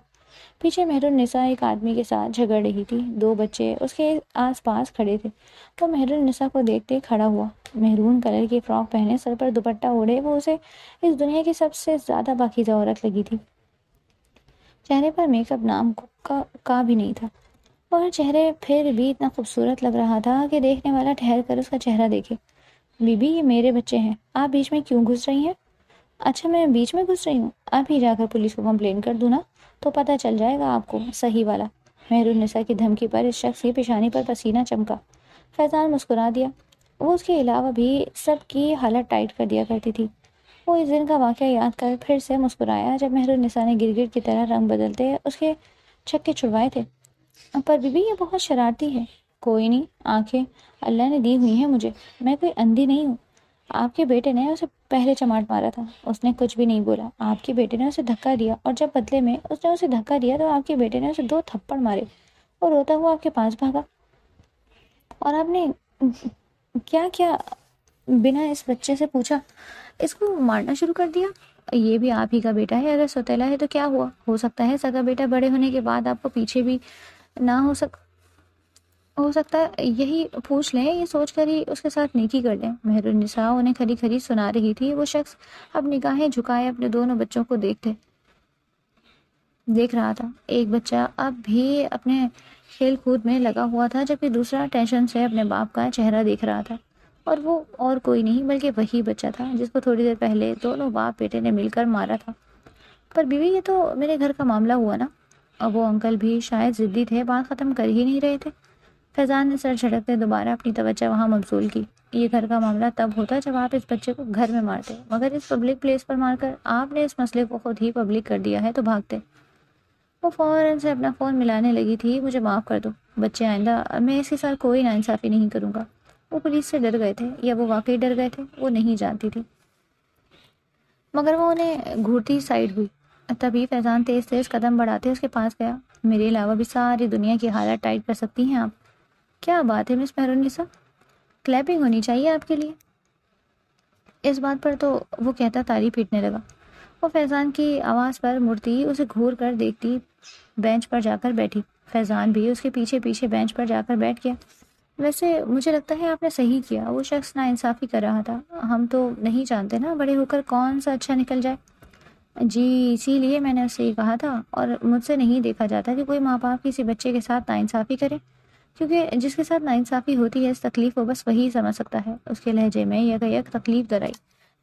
پیچھے مہر النساء ایک آدمی کے ساتھ جھگڑ رہی تھی۔ 2 بچے اس کے آس پاس کھڑے تھے۔ وہ مہر النساء کو دیکھتے کھڑا ہوا۔ میرون کلر کی فراک پہنے، سر پر دوپٹہ اوڑھے وہ اسے اس دنیا کی سب سے زیادہ پاکیزہ عورت لگی تھی۔ چہرے پر میک اپ نام کا بھی نہیں تھا، مگر چہرے پھر بھی اتنا خوبصورت لگ رہا تھا کہ دیکھنے والا ٹھہر کر اس کا چہرہ دیکھے۔ بی بی، یہ میرے بچے ہیں، آپ بیچ میں کیوں گھس رہی ہیں؟ اچھا، میں بیچ میں گھس رہی ہوں؟ ابھی جا کر پولیس کو کمپلین کر دوں نا، تو پتہ چل جائے گا آپ کو صحیح والا۔ مہر النساء کی دھمکی پر اس شخص کی پیشانی پر پسینہ چمکا۔ فیضان مسکرا دیا۔ وہ اس کے علاوہ بھی سب کی حالت ٹائٹ کر دیا کرتی تھی۔ وہ اس دن کا واقعہ یاد کر پھر سے مسکرایا جب مہر النساء نے گرگٹ کی طرح رنگ بدلتے اس کے چھکے چھڑوائے تھے۔ پر بی بی، یہ بہت شرارتی ہے۔ کوئی نہیں، آنکھیں اللہ نے دی ہوئی ہیں مجھے، میں کوئی اندھی نہیں ہوں۔ آپ کے بیٹے نے اسے پہلے چماٹ مارا تھا، اس نے کچھ بھی نہیں بولا۔ آپ کے بیٹے نے اسے دھکا دیا اور جب بدلے میں اس نے اسے دھکا دیا تو آپ کے بیٹے نے اسے 2 تھپڑ مارے اور روتا ہوا آپ کے پاس بھاگا، اور آپ نے کیا کیا بنا اس بچے سے پوچھا اس کو مارنا شروع کر دیا۔ یہ بھی آپ ہی کا بیٹا ہے، اگر سوتیلا ہے تو کیا ہوا؟ ہو سکتا ہے سگا بیٹا بڑے ہونے کے بعد آپ کو پیچھے بھی نہ ہو سکتا ہے یہی پوچھ لیں، یہ سوچ کر ہی اس کے ساتھ نیکی کر لیں۔ مہر النساء انہیں کھری کھری سنا رہی تھی۔ وہ شخص اب نگاہیں جھکائے اپنے دونوں بچوں کو دیکھ رہا تھا۔ ایک بچہ اب بھی اپنے کھیل کود میں لگا ہوا تھا جبکہ دوسرا ٹینشن سے اپنے باپ کا چہرہ دیکھ رہا تھا، اور وہ اور کوئی نہیں بلکہ وہی بچہ تھا جس کو تھوڑی دیر پہلے دونوں باپ بیٹے نے مل کر مارا تھا۔ پر بیوی، یہ تو میرے گھر کا معاملہ ہوا نا۔ اور وہ انکل بھی شاید ضدی تھے، بات ختم کر ہی نہیں رہے تھے۔ فیضان نے سر جھٹکتے دوبارہ اپنی توجہ وہاں مبذول کی۔ یہ گھر کا معاملہ تب ہوتا جب آپ اس بچے کو گھر میں مارتے، مگر اس پبلک پلیس پر مار کر آپ نے اس مسئلے کو خود ہی پبلک کر دیا ہے تو بھاگتے۔ وہ فوراً سے اپنا فون ملانے لگی تھی۔ مجھے معاف کر دو بچے، آئندہ میں اس کے ساتھ کوئی ناانصافی نہیں کروں گا۔ وہ پولیس سے ڈر گئے تھے، یا وہ واقعی ڈر گئے تھے، وہ نہیں جانتی تھی، مگر وہ انہیں گھورتی سائڈ ہوئی۔ تبھی فیضان تیز تیز قدم بڑھاتے اس کے پاس گیا۔ میرے علاوہ بھی ساری دنیا کی حالت ٹائٹ کر سکتی ہیں آپ۔ کیا بات ہے مس مہر النساء، کلیپنگ ہونی چاہیے آپ کے لیے۔ اس بات پر تو وہ کہتا تالی پیٹنے لگا۔ وہ فیضان کی آواز پر مڑتی اسے گھور کر دیکھتی بینچ پر جا کر بیٹھی۔ فیضان بھی اس کے پیچھے پیچھے بینچ پر جا کر بیٹھ گیا۔ ویسے مجھے لگتا ہے آپ نے صحیح کیا، وہ شخص ناانصافی کر رہا تھا۔ ہم تو نہیں جانتے نا بڑے ہو کر کون سا اچھا نکل جائے۔ جی اسی لیے میں نے اس سے یہ کہا تھا، اور مجھ سے نہیں دیکھا جاتا کہ کوئی ماں باپ کسی بچے کے ساتھ ناانصافی کرے۔ کیونکہ جس کے ساتھ ناانصافی ہوتی ہے اس تکلیف کو بس وہی سمجھ سکتا ہے۔ اس کے لہجے میں یک تکلیف در آئی۔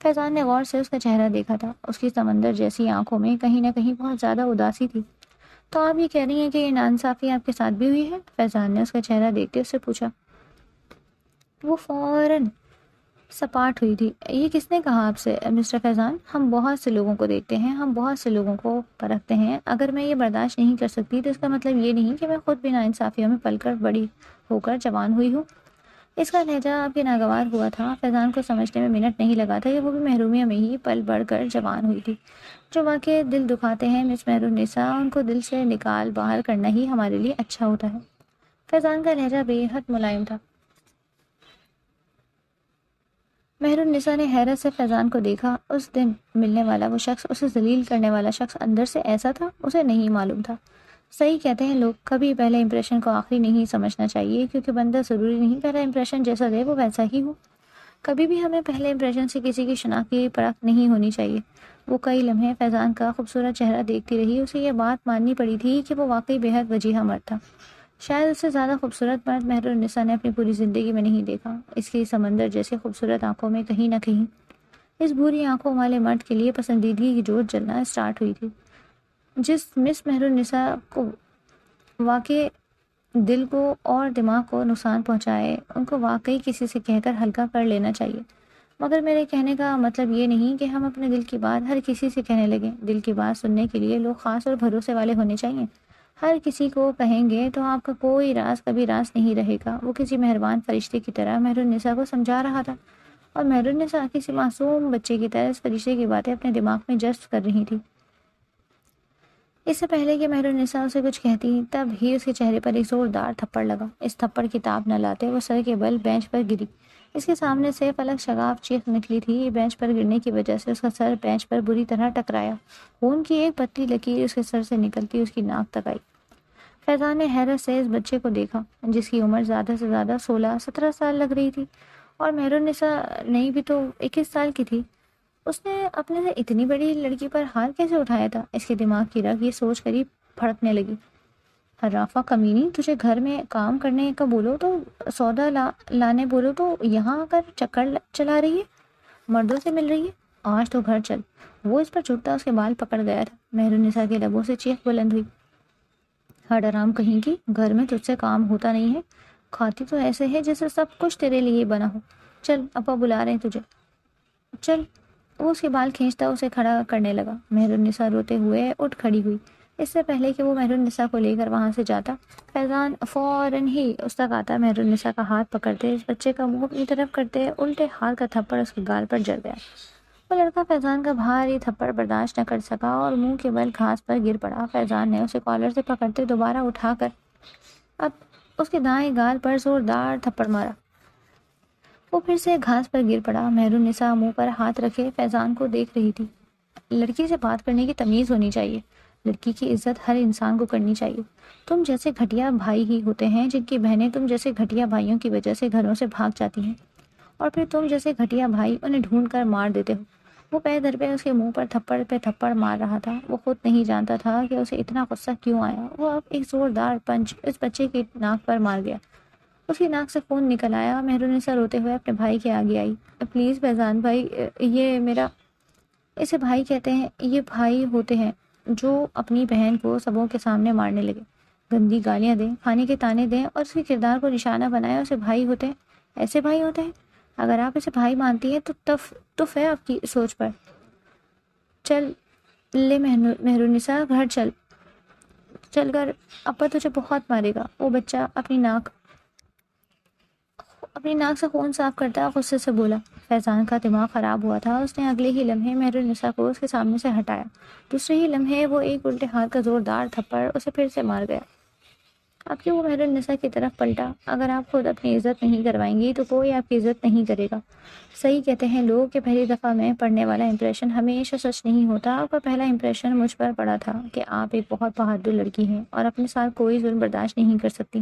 فیضان نے غور سے اس کا چہرہ دیکھا تھا۔ اس کی سمندر جیسی آنکھوں میں کہیں نہ کہیں بہت زیادہ اداسی تھی۔ تو آپ یہ کہہ رہی ہیں کہ یہ ناانصافی آپ کے ساتھ بھی ہوئی ہے؟ فیضان نے اس کا چہرہ دیکھتے اس سے پوچھا۔ وہ فوراً سپاٹ ہوئی تھی۔ یہ کس نے کہا آپ سے مسٹر فیضان؟ ہم بہت سے لوگوں کو دیکھتے ہیں، ہم بہت سے لوگوں کو پرکھتے ہیں۔ اگر میں یہ برداشت نہیں کر سکتی تو اس کا مطلب یہ نہیں کہ میں خود بھی ناانصافیوں میں پل کر بڑی ہو کر جوان ہوئی ہوں۔ اس کا لہجہ آپ کے ناگوار ہوا تھا۔ فیضان کو سمجھنے میں منٹ نہیں لگا تھا کہ وہ بھی محرومیہ میں ہی پل بڑھ کر جوان ہوئی تھی۔ جو واقع دل دکھاتے ہیں مس مہر النساء، ان کو دل سے نکال باہر کرنا ہی ہمارے لیے اچھا ہوتا ہے۔ فیضان کا لہجہ بے حد ملائم تھا۔ مہر النساء نے حیرت سے فیضان کو دیکھا۔ اس دن ملنے والا وہ شخص، اسے ذلیل کرنے والا شخص اندر سے ایسا تھا، اسے نہیں معلوم تھا۔ صحیح کہتے ہیں لوگ، کبھی پہلے امپریشن کو آخری نہیں سمجھنا چاہیے، کیونکہ بندہ ضروری نہیں پہلا امپریشن جیسا دے وہ ویسا ہی ہو۔ کبھی بھی ہمیں پہلے امپریشن سے کسی کی شناخت کی پرکھ نہیں ہونی چاہیے۔ وہ کئی لمحے فیضان کا خوبصورت چہرہ دیکھتی رہی۔ اسے یہ بات ماننی پڑی تھی کہ وہ واقعی بے حد وجیحہ مرد تھا۔ شاید اس سے زیادہ خوبصورت مرد مہر النساء نے اپنی پوری زندگی میں نہیں دیکھا۔ اس کی سمندر جیسے خوبصورت آنکھوں میں کہیں نہ کہیں اس بھوری آنکھوں والے مرد کے لیے پسندیدگی کی جوت جلنا اسٹارٹ ہوئی تھی۔ جس مس مہر النساء کو واقعی دل کو اور دماغ کو نقصان پہنچائے، ان کو واقعی کسی سے کہہ کر ہلکا کر لینا چاہیے۔ مگر میرے کہنے کا مطلب یہ نہیں کہ ہم اپنے دل کی بات ہر کسی سے کہنے لگیں۔ دل کی بات سننے کے لیے لوگ خاص اور بھروسے والے ہونے چاہیے۔ ہر کسی کو کہیں گے تو آپ کا کوئی راز کبھی راز نہیں رہے گا۔ وہ کسی مہربان فرشتے کی طرح مہر النساء کو سمجھا رہا تھا، اور مہر النساء کسی معصوم بچے کی طرح اس فرشتے کی باتیں اپنے دماغ میں جذب کر رہی تھی۔ اس سے پہلے کہ مہر النساء اسے کچھ کہتی، تب ہی اس کے چہرے پر ایک زوردار تھپڑ لگا۔ اس تھپڑ کی تاب نہ لاتے وہ سر کے بل بینچ پر گری۔ اس کے سامنے سے فلک شگاف چیخ نکلی تھی۔ بینچ پر گرنے کی وجہ سے اس کا سر بینچ پر بری طرح ٹکرایا۔ خون کی ایک پتلی لکیر اس کے سر سے نکلتی اس کی ناک تک آئی۔ فیضان نے حیرت سے اس بچے کو دیکھا، جس کی عمر زیادہ سے زیادہ 16-17 سال لگ رہی تھی، اور مہر النساء نہیں بھی تو 21 سال کی تھی۔ اس نے اپنے سے اتنی بڑی لڑکی پر ہاتھ کیسے اٹھایا تھا؟ اس کے دماغ کی رگ یہ سوچ کر ہی پھڑکنے لگی۔ حرافہ کمینی، تجھے گھر میں کام کرنے کا بولو تو سودا لانے بولو تو یہاں آ کر چکر چلا رہی ہے، مردوں سے مل رہی ہے۔ آج تو گھر چل۔ وہ اس پر چھٹتا اس کے بال پکڑ گیا تھا۔ مہر النساء کے لبوں سے چیخ بلند ہوئی۔ ہٹ حرام کہیں کی، گھر میں تجھ سے کام ہوتا نہیں ہے، کھاتی تو ایسے ہے جیسے سب کچھ تیرے لیے بنا ہو۔ چل، ابا بلا رہے ہیں تجھے، چل۔ وہ اس کے بال کھینچتا اسے کھڑا کرنے لگا۔ مہر النساء روتے ہوئے اٹھ کھڑی ہوئی۔ اس سے پہلے کہ وہ مہر النساء کو لے کر وہاں سے جاتا، فیضان فوراً ہی اس تک آتا، مہر النساء کا ہاتھ پکڑتے، اس بچے کا منہ اپنی طرف کرتے، الٹے ہاتھ کا تھپڑ اس کے گال پر جڑ گیا۔ وہ لڑکا فیضان کا بھاری تھپڑ برداشت نہ کر سکا اور منہ کے بل گھاس پر گر پڑا۔ فیضان نے اسے کالر سے پکڑتے دوبارہ اٹھا کر اب اس کے دائیں گال پر زوردار تھپڑ مارا۔ وہ پھر سے گھاس پر گر پڑا۔ مہر النساء منہ پر ہاتھ رکھے فیضان کو دیکھ رہی تھی۔ لڑکی سے بات کرنے کی تمیز ہونی چاہیے۔ لڑکی کی عزت ہر انسان کو کرنی چاہیے۔ تم جیسے گھٹیا بھائی ہی ہوتے ہیں جن کی بہنیں تم جیسے گھٹیا بھائیوں کی وجہ سے گھروں سے بھاگ جاتی ہیں، اور پھر تم جیسے گھٹیا بھائی انہیں ڈھونڈ کر مار دیتے ہو۔ وہ پے در پہ اس کے منہ پر تھپڑ مار رہا تھا۔ وہ خود نہیں جانتا تھا کہ اسے اتنا غصہ کیوں آیا۔ وہ اب ایک زوردار پنچ اس بچے کی ناک پر مار گیا۔ اس کی ناک سے خون نکل آیا۔ مہر النساء روتے ہوئے اپنے بھائی کے آگے آئی۔ پلیز فیضان بھائی، یہ میرا، اسے بھائی کہتے ہیں، یہ بھائی ہوتے ہیں جو اپنی بہن کو سبوں کے سامنے مارنے لگے، گندی گالیاں دیں، کھانے کے تانے دیں اور اس کے کردار کو نشانہ بنائے، اسے بھائی ہوتے ہیں۔ ایسے بھائی ہوتے ہیں؟ اگر آپ اسے بھائی مانتی ہیں تو تف ہے آپ کی سوچ پر۔ چل لے مہر النساء، گھر چل کر، ابا تجھے بہت مارے گا۔ وہ بچہ اپنی ناک سے خون صاف کرتا غصے سے بولا۔ فیضان کا دماغ خراب ہوا تھا۔ اس نے اگلے ہی لمحے مہر النساء کو اس کے سامنے سے ہٹایا۔ دوسرے ہی لمحے وہ ایک الٹے ہاتھ کا زوردار تھپڑ اسے پھر سے مار گیا۔ اب کہ وہ مہر النساء کی طرف پلٹا۔ اگر آپ خود اپنی عزت نہیں کروائیں گی تو کوئی آپ کی عزت نہیں کرے گا۔ صحیح کہتے ہیں لوگ کہ پہلی دفعہ میں پڑنے والا امپریشن ہمیشہ سچ نہیں ہوتا۔ آپ کا پہلا امپریشن مجھ پر پڑا تھا کہ آپ ایک بہت بہادر لڑکی ہیں اور اپنے ساتھ کوئی ظلم برداشت نہیں کر سکتی،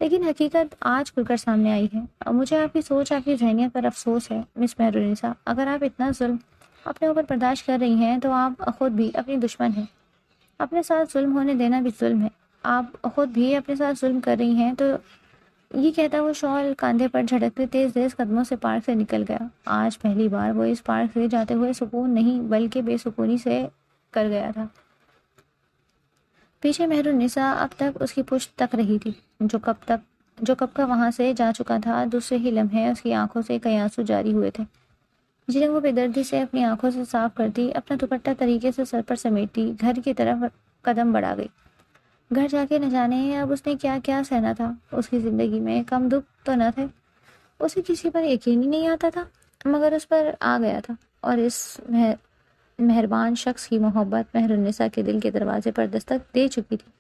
لیکن حقیقت آج کھل کر سامنے آئی ہے۔ اور مجھے آپ کی سوچ، آپ کی ذہنیت پر افسوس ہے مس مہر النساء۔ اگر آپ اتنا ظلم اپنے اوپر برداشت کر رہی ہیں تو آپ خود بھی اپنی دشمن ہیں۔ اپنے ساتھ ظلم ہونے دینا بھی ظلم ہے۔ آپ خود بھی اپنے ساتھ ظلم کر رہی ہیں تو یہ کہتا وہ شال کاندھے پر جھٹکتے تیز تیز قدموں سے پارک سے نکل گیا۔ آج پہلی بار وہ اس پارک سے جاتے ہوئے سکون نہیں بلکہ بے سکونی سے کر گیا تھا۔ پیچھے مہر النساء اب تک اس کی پشت تک رہی تھی، جو کب کا وہاں سے جا چکا تھا۔ دوسرے ہی لمحے اس کی آنکھوں سے کئی آنسو جاری ہوئے تھے، جنہیں وہ بے دردی سے اپنی آنکھوں سے صاف کرتی، اپنا دوپٹہ طریقے سے سر پر سمیٹتی گھر کی طرف قدم بڑھا گئی۔ گھر جا کے نہ جانے اب اس نے کیا کیا سہنا تھا۔ اس کی زندگی میں کم دکھ تو نہ تھے، اسے کسی پر یقین ہی نہیں آتا تھا، مگر اس پر آ گیا تھا، اور اس مہربان شخص کی محبت مہر النساء کے دل کے دروازے پر دستک دے چکی تھی۔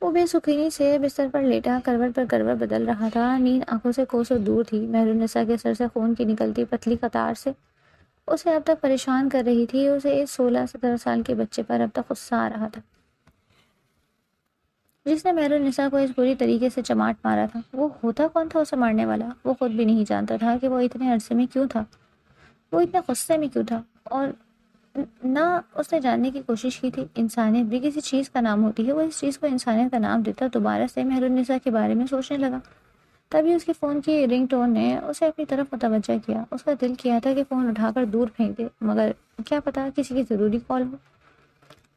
وہ بے سکونی سے بستر پر لیٹا کروٹ پر کروٹ بدل رہا تھا۔ نیند آنکھوں سے کوسوں دور تھی۔ مہر النساء کے سر سے خون کی نکلتی پتلی قطار سے اسے اب تک پریشان کر رہی تھی۔ اسے اس 16-17 سال کے بچے پر اب تک غصہ آ رہا تھا، جس نے مہر النساء کو اس بری طریقے سے چماٹ مارا تھا۔ وہ ہوتا کون تھا اسے مارنے والا؟ وہ خود بھی نہیں جانتا تھا کہ وہ اتنے عرصے میں کیوں تھا، وہ اتنے غصے میں کیوں تھا، اور نہ اس نے جاننے کی کوشش کی تھی۔ انسانیت بھی کسی چیز کا نام ہوتی ہے، وہ اس چیز کو انسانیت کا نام دیتا۔ دوبارہ سے مہر النساء کے بارے میں سوچنے لگا۔ تبھی اس کے فون کی رنگ ٹون نے اسے اپنی طرف متوجہ کیا۔ اس کا دل کیا تھا کہ فون اٹھا کر دور پھینک دے، مگر کیا پتا کسی کی ضروری کال ہو۔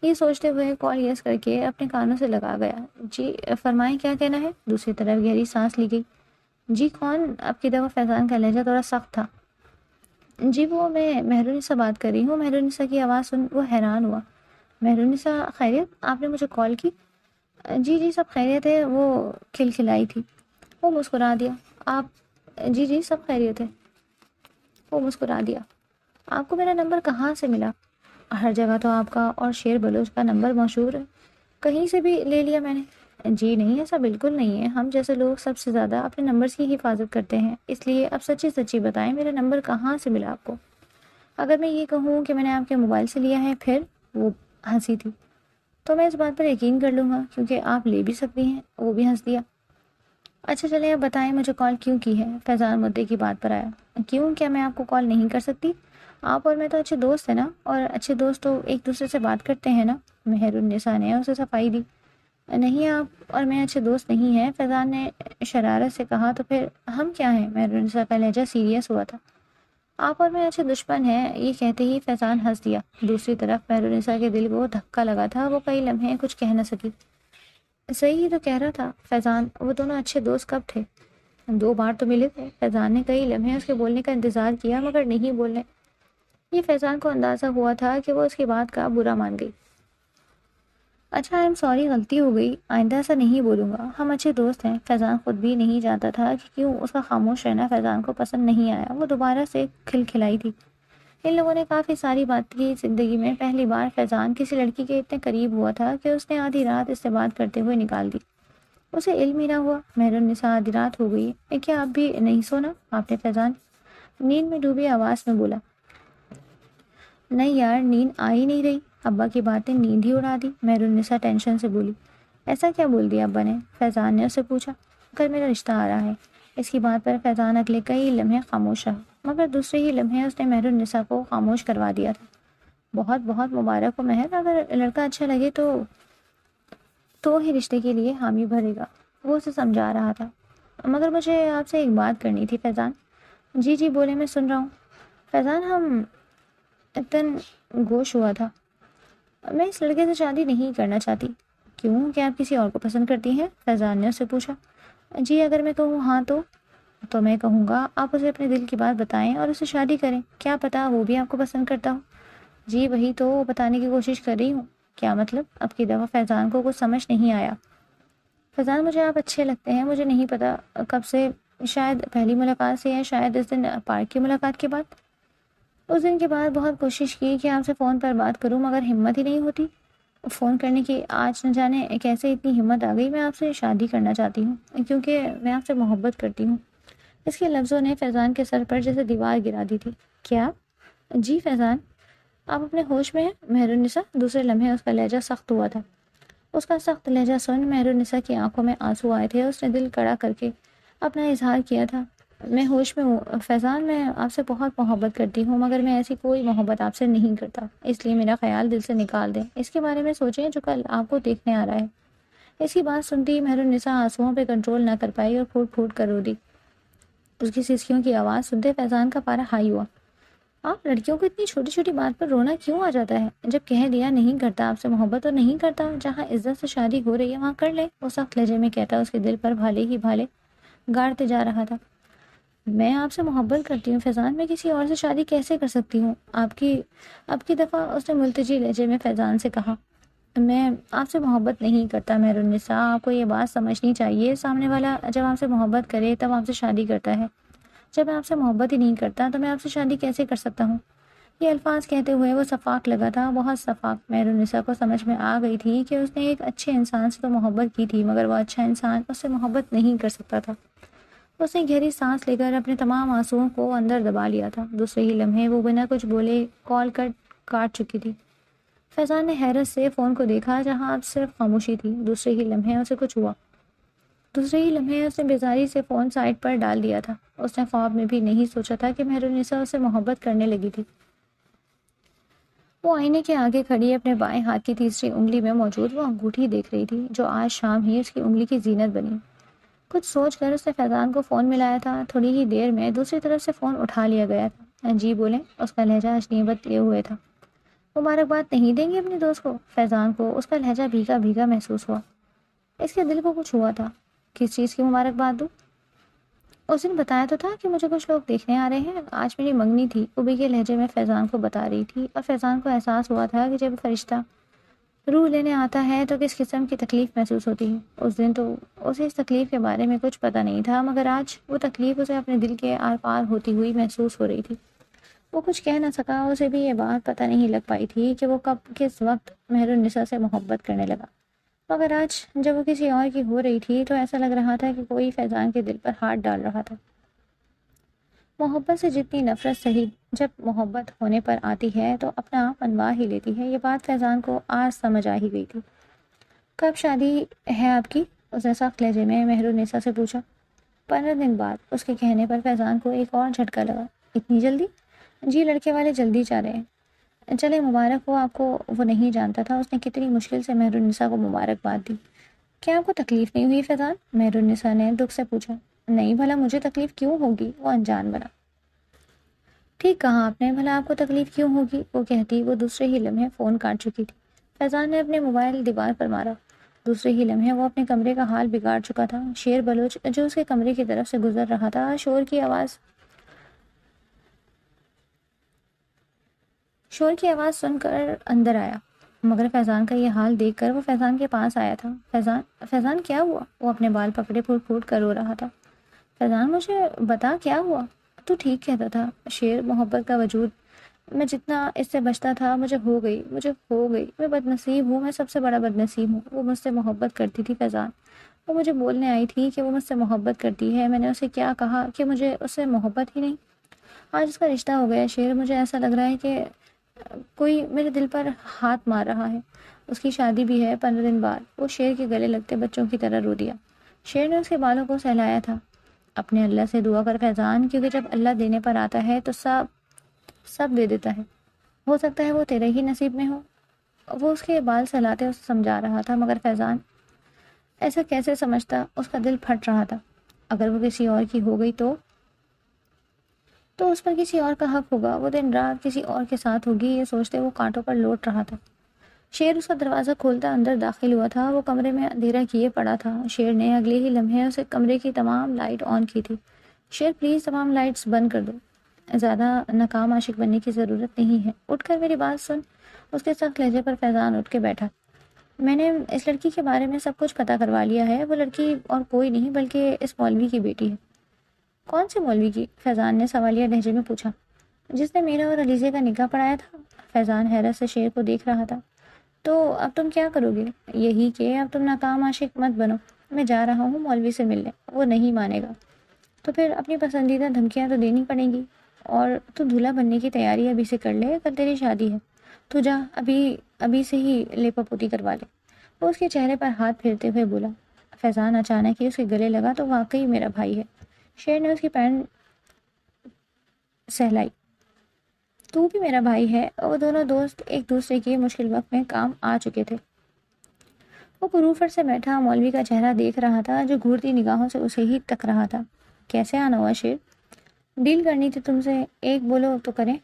یہ سوچتے ہوئے کال یس کر کے اپنے کانوں سے لگا گیا۔ جی فرمائیں، کیا کہنا ہے؟ دوسری طرف گہری سانس لی گئی۔ جی کون؟ اب کی دفعہ فیضان کا لہجہ تھوڑا سخت تھا۔ جی وہ میں مہر النساء بات کر رہی ہوں۔ مہر النساء کی آواز سن وہ حیران ہوا۔ مہر النساء خیریت؟ آپ نے مجھے کال کی؟ جی سب خیریت ہے، وہ کھلکھلائی تھی۔ وہ مسکرا دیا۔ آپ؟ جی سب خیریت ہے، وہ مسکرا دیا۔ آپ کو میرا نمبر کہاں سے ملا؟ ہر جگہ تو آپ کا اور شیر بلوچ کا نمبر مشہور ہے، کہیں سے بھی لے لیا میں نے۔ جی نہیں، ایسا بالکل نہیں ہے، ہم جیسے لوگ سب سے زیادہ اپنے نمبرز کی حفاظت کرتے ہیں، اس لیے اب سچی بتائیں میرا نمبر کہاں سے ملا آپ کو؟ اگر میں یہ کہوں کہ میں نے آپ کے موبائل سے لیا ہے، پھر؟ وہ ہنسی تھی۔ تو میں اس بات پر یقین کر لوں گا کیونکہ آپ لے بھی سکتی ہیں۔ وہ بھی ہنس دیا۔ اچھا چلیں اب بتائیں مجھے کال کیوں کی ہے؟ فیضان مدعے کی بات پر آیا۔ کیوں؟ کیا میں آپ کو کال نہیں کر سکتی؟ آپ اور میں تو اچھے دوست ہیں نا، اور اچھے دوست تو ایک دوسرے سے بات کرتے ہیں نا۔ مہر النساء نے اسے صفائی دی۔ نہیں، آپ اور میں اچھے دوست نہیں ہیں، فیضان نے شرارت سے کہا۔ تو پھر ہم کیا ہیں؟ مہر النساء کا لہجہ سیریس ہوا تھا۔ آپ اور میں اچھے دشمن ہیں۔ یہ کہتے ہی فیضان ہنس دیا۔ دوسری طرف مہر النساء کے دل کو دھکا لگا تھا۔ وہ کئی لمحے کچھ کہہ نہ سکی۔ صحیح ہی تو کہہ رہا تھا فیضان، وہ دونوں اچھے دوست کب تھے؟ 2 بار تو ملے تھے۔ فیضان نے کئی لمحے اس کے بولنے کا انتظار کیا مگر نہیں بولنے۔ یہ فیضان کو اندازہ ہوا تھا کہ وہ اس کی بات کا برا مان گئی۔ اچھا آئی ایم سوری، غلطی ہو گئی، آئندہ ایسا نہیں بولوں گا، ہم اچھے دوست ہیں۔ فیضان خود بھی نہیں جانتا تھا کہ کیوں اس کا خاموش رہنا فیضان کو پسند نہیں آیا۔ وہ دوبارہ سے کھلکھلائی تھی۔ ان لوگوں نے کافی ساری بات کی۔ زندگی میں پہلی بار فیضان کسی لڑکی کے اتنے قریب ہوا تھا کہ اس نے آدھی رات اس سے بات کرتے ہوئے نکال دی۔ اسے علم ہی نہ ہوا۔ مہر النساء آدھی رات ہو گئی، کیا آپ بھی نہیں سونا؟ آپ نے فیضان نیند میں ڈوبی آواز میں بولا۔ نہیں یار، نیند آ ہی نہیں رہی، ابا کی باتیں نیند ہی اڑا دی، مہر النساء ٹینشن سے بولی۔ ایسا کیا بول دیا ابا نے؟ فیضان نے اسے پوچھا۔ کل میرا رشتہ آ رہا ہے۔ اس کی بات پر فیضان اگلے کئی لمحے خاموش رہا، مگر دوسرے ہی لمحے اس نے مہر النساء کو خاموش کروا دیا تھا۔ بہت بہت مبارک ہو مہر، اگر لڑکا اچھا لگے تو ہی رشتے کے لیے حامی بھرے گا، وہ اسے سمجھا رہا تھا۔ مگر مجھے آپ سے ایک بات کرنی تھی فیضان۔ جی بولے، میں سن رہا ہوں۔ فیضان ہم اتن گوش ہوا تھا، میں اس لڑکے سے شادی نہیں کرنا چاہتی۔ کیوں؟ کیا آپ کسی اور کو پسند کرتی ہیں؟ فیضان نے اسے پوچھا۔ جی اگر میں کہوں ہاں تو میں کہوں گا آپ اسے اپنے دل کی بات بتائیں اور اسے شادی کریں، کیا پتا وہ بھی آپ کو پسند کرتا ہو۔ جی وہی تو بتانے کی کوشش کر رہی ہوں۔ کیا مطلب؟ اب کی دفعہ فیضان کو کچھ سمجھ نہیں آیا۔ فیضان مجھے آپ اچھے لگتے ہیں، مجھے نہیں پتا کب سے، شاید پہلی ملاقات سے یا شاید اس دن پارک کی ملاقات کے بعد۔ اس دن کے بعد بہت کوشش کی کہ آپ سے فون پر بات کروں مگر ہمت ہی نہیں ہوتی فون کرنے کی۔ آج نہ جانے کیسے اتنی ہمت آ گئی۔ میں آپ سے شادی کرنا چاہتی ہوں کیونکہ میں آپ سے محبت کرتی ہوں۔ اس کے لفظوں نے فیضان کے سر پر جیسے دیوار گرا دی تھی۔ کیا؟ جی فیضان، آپ اپنے ہوش میں ہیں؟ مہر النساء دوسرے لمحے اس کا لہجہ سخت ہوا تھا۔ اس کا سخت لہجہ سن مہر النساء کی آنکھوں میں آنسو آئے تھے۔ اس نے دل کڑا کر کے اپنا اظہار کیا تھا۔ میں ہوش میں ہوں فیضان، میں آپ سے بہت محبت کرتی ہوں مگر میں ایسی کوئی محبت آپ سے نہیں کرتا، اس لیے میرا خیال دل سے نکال دیں۔ اس کے بارے میں سوچیں جو کل آپ کو دیکھنے آ رہا ہے۔ اس کی بات سنتی ہی مہرالنساء آنسوؤں پہ کنٹرول نہ کر پائی اور پھوٹ پھوٹ کر رو دی۔ اس کی سسکیوں کی آواز سنتے فیضان کا پارا ہائی ہوا۔ آپ لڑکیوں کو اتنی چھوٹی چھوٹی بات پر رونا کیوں آ جاتا ہے؟ جب کہہ دیا نہیں کرتا آپ سے محبت اور نہیں کرتا، جہاں عزت سے شادی ہو رہی ہے وہاں کر لے، وہ سخت لہجے میں کہتا اس کے دل پر بھالے ہی بھالے گاڑتے جا رہا تھا۔ میں آپ سے محبت کرتی ہوں فیضان، میں کسی اور سے شادی کیسے کر سکتی ہوں؟ آپ کی دفعہ اس نے ملتجی لہجے میں فیضان سے کہا۔ میں آپ سے محبت نہیں کرتا مہرالنساء، آپ کو یہ بات سمجھنی چاہیے، سامنے والا جب آپ سے محبت کرے تب آپ سے شادی کرتا ہے، جب میں آپ سے محبت ہی نہیں کرتا تو میں آپ سے شادی کیسے کر سکتا ہوں؟ یہ الفاظ کہتے ہوئے وہ صفاق لگا تھا، بہت صفاق۔ مہرالنساء کو سمجھ میں آ گئی تھی کہ اس نے ایک اچھے انسان سے تو محبت کی تھی، مگر وہ اچھا انسان اس سے محبت نہیں کر سکتا تھا۔ اس نے گہری سانس لے کر اپنے تمام آنسوؤں کو اندر دبا لیا تھا۔ دوسرے ہی لمحے وہ بنا کچھ بولے کال کاٹ چکی تھی۔ فیضان نے حیرت سے فون کو دیکھا جہاں اب صرف خاموشی تھی۔ دوسرے ہی لمحے اسے کچھ ہوا۔ دوسرے ہی لمحے اس نے بیزاری سے فون سائڈ پر ڈال دیا تھا۔ اس نے خواب میں بھی نہیں سوچا تھا کہ مہرالنساء اسے محبت کرنے لگی تھی۔ وہ آئینے کے آگے کھڑی اپنے بائیں ہاتھ کی تیسری انگلی میں موجود وہ انگوٹھی دیکھ رہی تھی جو آج شام ہی اس کی انگلی کی زینت بنی۔ کچھ سوچ کر اس نے فیضان کو فون ملایا تھا۔ تھوڑی ہی دیر میں دوسری طرف سے فون اٹھا لیا گیا تھا۔ جی بولیں، اس کا لہجہ اشنیبت لیے ہوئے تھا۔ مبارکباد نہیں دیں گے اپنے دوست کو؟ فیضان کو اس کا لہجہ بھیگا بھیگا محسوس ہوا۔ اس کے دل کو کچھ ہوا تھا۔ کس چیز کی مبارکباد دوں؟ اس دن بتایا تو تھا کہ مجھے کچھ لوگ دیکھنے آ رہے ہیں، آج میری منگنی تھی، ابھی کے لہجے میں فیضان کو بتا رہی تھی، اور فیضان کو احساس ہوا تھا کہ جب فرشتہ روح لینے آتا ہے تو کس قسم کی تکلیف محسوس ہوتی ہے۔ اس دن تو اسے اس تکلیف کے بارے میں کچھ پتہ نہیں تھا، مگر آج وہ تکلیف اسے اپنے دل کے آر پار ہوتی ہوئی محسوس ہو رہی تھی۔ وہ کچھ کہہ نہ سکا، اسے بھی یہ بات پتہ نہیں لگ پائی تھی کہ وہ کب کس وقت مہرالنساء سے محبت کرنے لگا، مگر آج جب وہ کسی اور کی ہو رہی تھی تو ایسا لگ رہا تھا کہ کوئی فیضان کے دل پر ہاتھ ڈال رہا تھا۔ محبت سے جتنی نفرت سہی جب محبت ہونے پر آتی ہے تو اپنا آپ منوا ہی لیتی ہے۔ یہ بات فیضان کو آج سمجھ آ ہی گئی تھی۔ کب شادی ہے آپ کی؟ اس نے سخت لہجے میں مہرالنساء سے پوچھا۔ 15 دن بعد۔ اس کے کہنے پر فیضان کو ایک اور جھٹکا لگا۔ اتنی جلدی؟ جی، لڑکے والے جلدی چاہ رہے ہیں۔ چلے مبارک ہو آپ کو۔ وہ نہیں جانتا تھا اس نے کتنی مشکل سے مہرالنساء کو مبارکباد دی۔ کیا آپ کو تکلیف نہیں ہوئی فیضان؟ مہرالنساء نے دکھ سے پوچھا۔ نہیں، بھلا مجھے تکلیف کیوں ہوگی؟ وہ انجان بنا۔ ٹھیک کہا آپ نے، بھلا آپ کو تکلیف کیوں ہوگی؟ وہ کہتی وہ دوسرے ہی لمحے فون کاٹ چکی تھی۔ فیضان نے اپنے موبائل دیوار پر مارا۔ دوسرے ہی لمحے وہ اپنے کمرے کا حال بگاڑ چکا تھا۔ شیر بلوچ جو اس کے کمرے کی طرف سے گزر رہا تھا شور کی آواز سن کر اندر آیا، مگر فیضان کا یہ حال دیکھ کر وہ فیضان کے پاس آیا تھا۔ فیضان کیا ہوا؟ وہ اپنے بال پکڑے پھوٹ پھوٹ کر رو رہا تھا۔ فیضان مجھے بتا کیا ہوا؟ تو ٹھیک کہتا تھا شیر، محبت کا وجود، میں جتنا اس سے بچتا تھا مجھے ہو گئی، میں بد نصیب ہوں، میں سب سے بڑا بد نصیب ہوں۔ وہ مجھ سے محبت کرتی تھی فیضان، وہ مجھے بولنے آئی تھی کہ وہ مجھ سے محبت کرتی ہے، میں نے اسے کیا کہا کہ مجھے اس سے محبت ہی نہیں؟ آج اس کا رشتہ ہو گیا شیر، مجھے ایسا لگ رہا ہے کہ کوئی میرے دل پر ہاتھ مار رہا ہے۔ اس کی شادی بھی ہے 15 دن بعد۔ وہ شیر کے گلے لگتے بچوں کی طرح رو دیا۔ شیر نے اس کے بالوں کو سہلایا تھا۔ اپنے اللہ سے دعا کر فیضان، کیونکہ جب اللہ دینے پر آتا ہے تو سب دے دیتا ہے، ہو سکتا ہے وہ تیرے ہی نصیب میں ہو۔ وہ اس کے بال سہلاتے اسے سمجھا رہا تھا، مگر فیضان ایسا کیسے سمجھتا؟ اس کا دل پھٹ رہا تھا۔ اگر وہ کسی اور کی ہو گئی تو اس پر کسی اور کا حق ہوگا، وہ دن رات کسی اور کے ساتھ ہوگی، یہ سوچتے وہ کانٹوں پر لوٹ رہا تھا۔ شیر اس کا دروازہ کھولتا اندر داخل ہوا تھا۔ وہ کمرے میں اندھیرا کیے پڑا تھا۔ شیر نے اگلے ہی لمحے اسے کمرے کی تمام لائٹ آن کی تھی۔ شیر پلیز تمام لائٹس بند کر دو، زیادہ ناکام عاشق بننے کی ضرورت نہیں ہے، اٹھ کر میری بات سن۔ اس کے سخت لہجے پر فیضان اٹھ کے بیٹھا۔ میں نے اس لڑکی کے بارے میں سب کچھ پتہ کروا لیا ہے، وہ لڑکی اور کوئی نہیں بلکہ اس مولوی کی بیٹی ہے۔ کون سے مولوی کی؟ فیضان نے سوالیہ لہجے میں پوچھا۔ جس نے میرا اور علیزے کا نکاح پڑھایا تھا۔ فیضان حیرت سے شیر کو دیکھ رہا تھا۔ تو اب تم کیا کرو گے؟ یہی کہ اب تم ناکام عاشق مت بنو، میں جا رہا ہوں مولوی سے ملنے، وہ نہیں مانے گا تو پھر اپنی پسندیدہ دھمکیاں تو دینی پڑیں گی، اور تو دولہا بننے کی تیاری ابھی سے کر لے، کل تیری شادی ہے، تو جا ابھی سے ہی لیپا پوتی کروا لے۔ وہ اس کے چہرے پر ہاتھ پھیرتے ہوئے بولا۔ فیضان اچانک ہی اس کے گلے لگا تو واقعی میرا بھائی ہے۔ شیر نے اس کی پینٹ سہلائی۔ تو بھی میرا بھائی ہے۔ وہ دونوں دوست ایک دوسرے کے مشکل وقت میں کام آ چکے تھے۔ وہ پروفر سے بیٹھا مولوی کا چہرہ دیکھ رہا تھا جو گھورتی نگاہوں سے اسے ہی تک رہا تھا۔ کیسے آنا ہوا شیر؟ ڈیل کرنی تھی تم سے، ایک بولو تو کریں،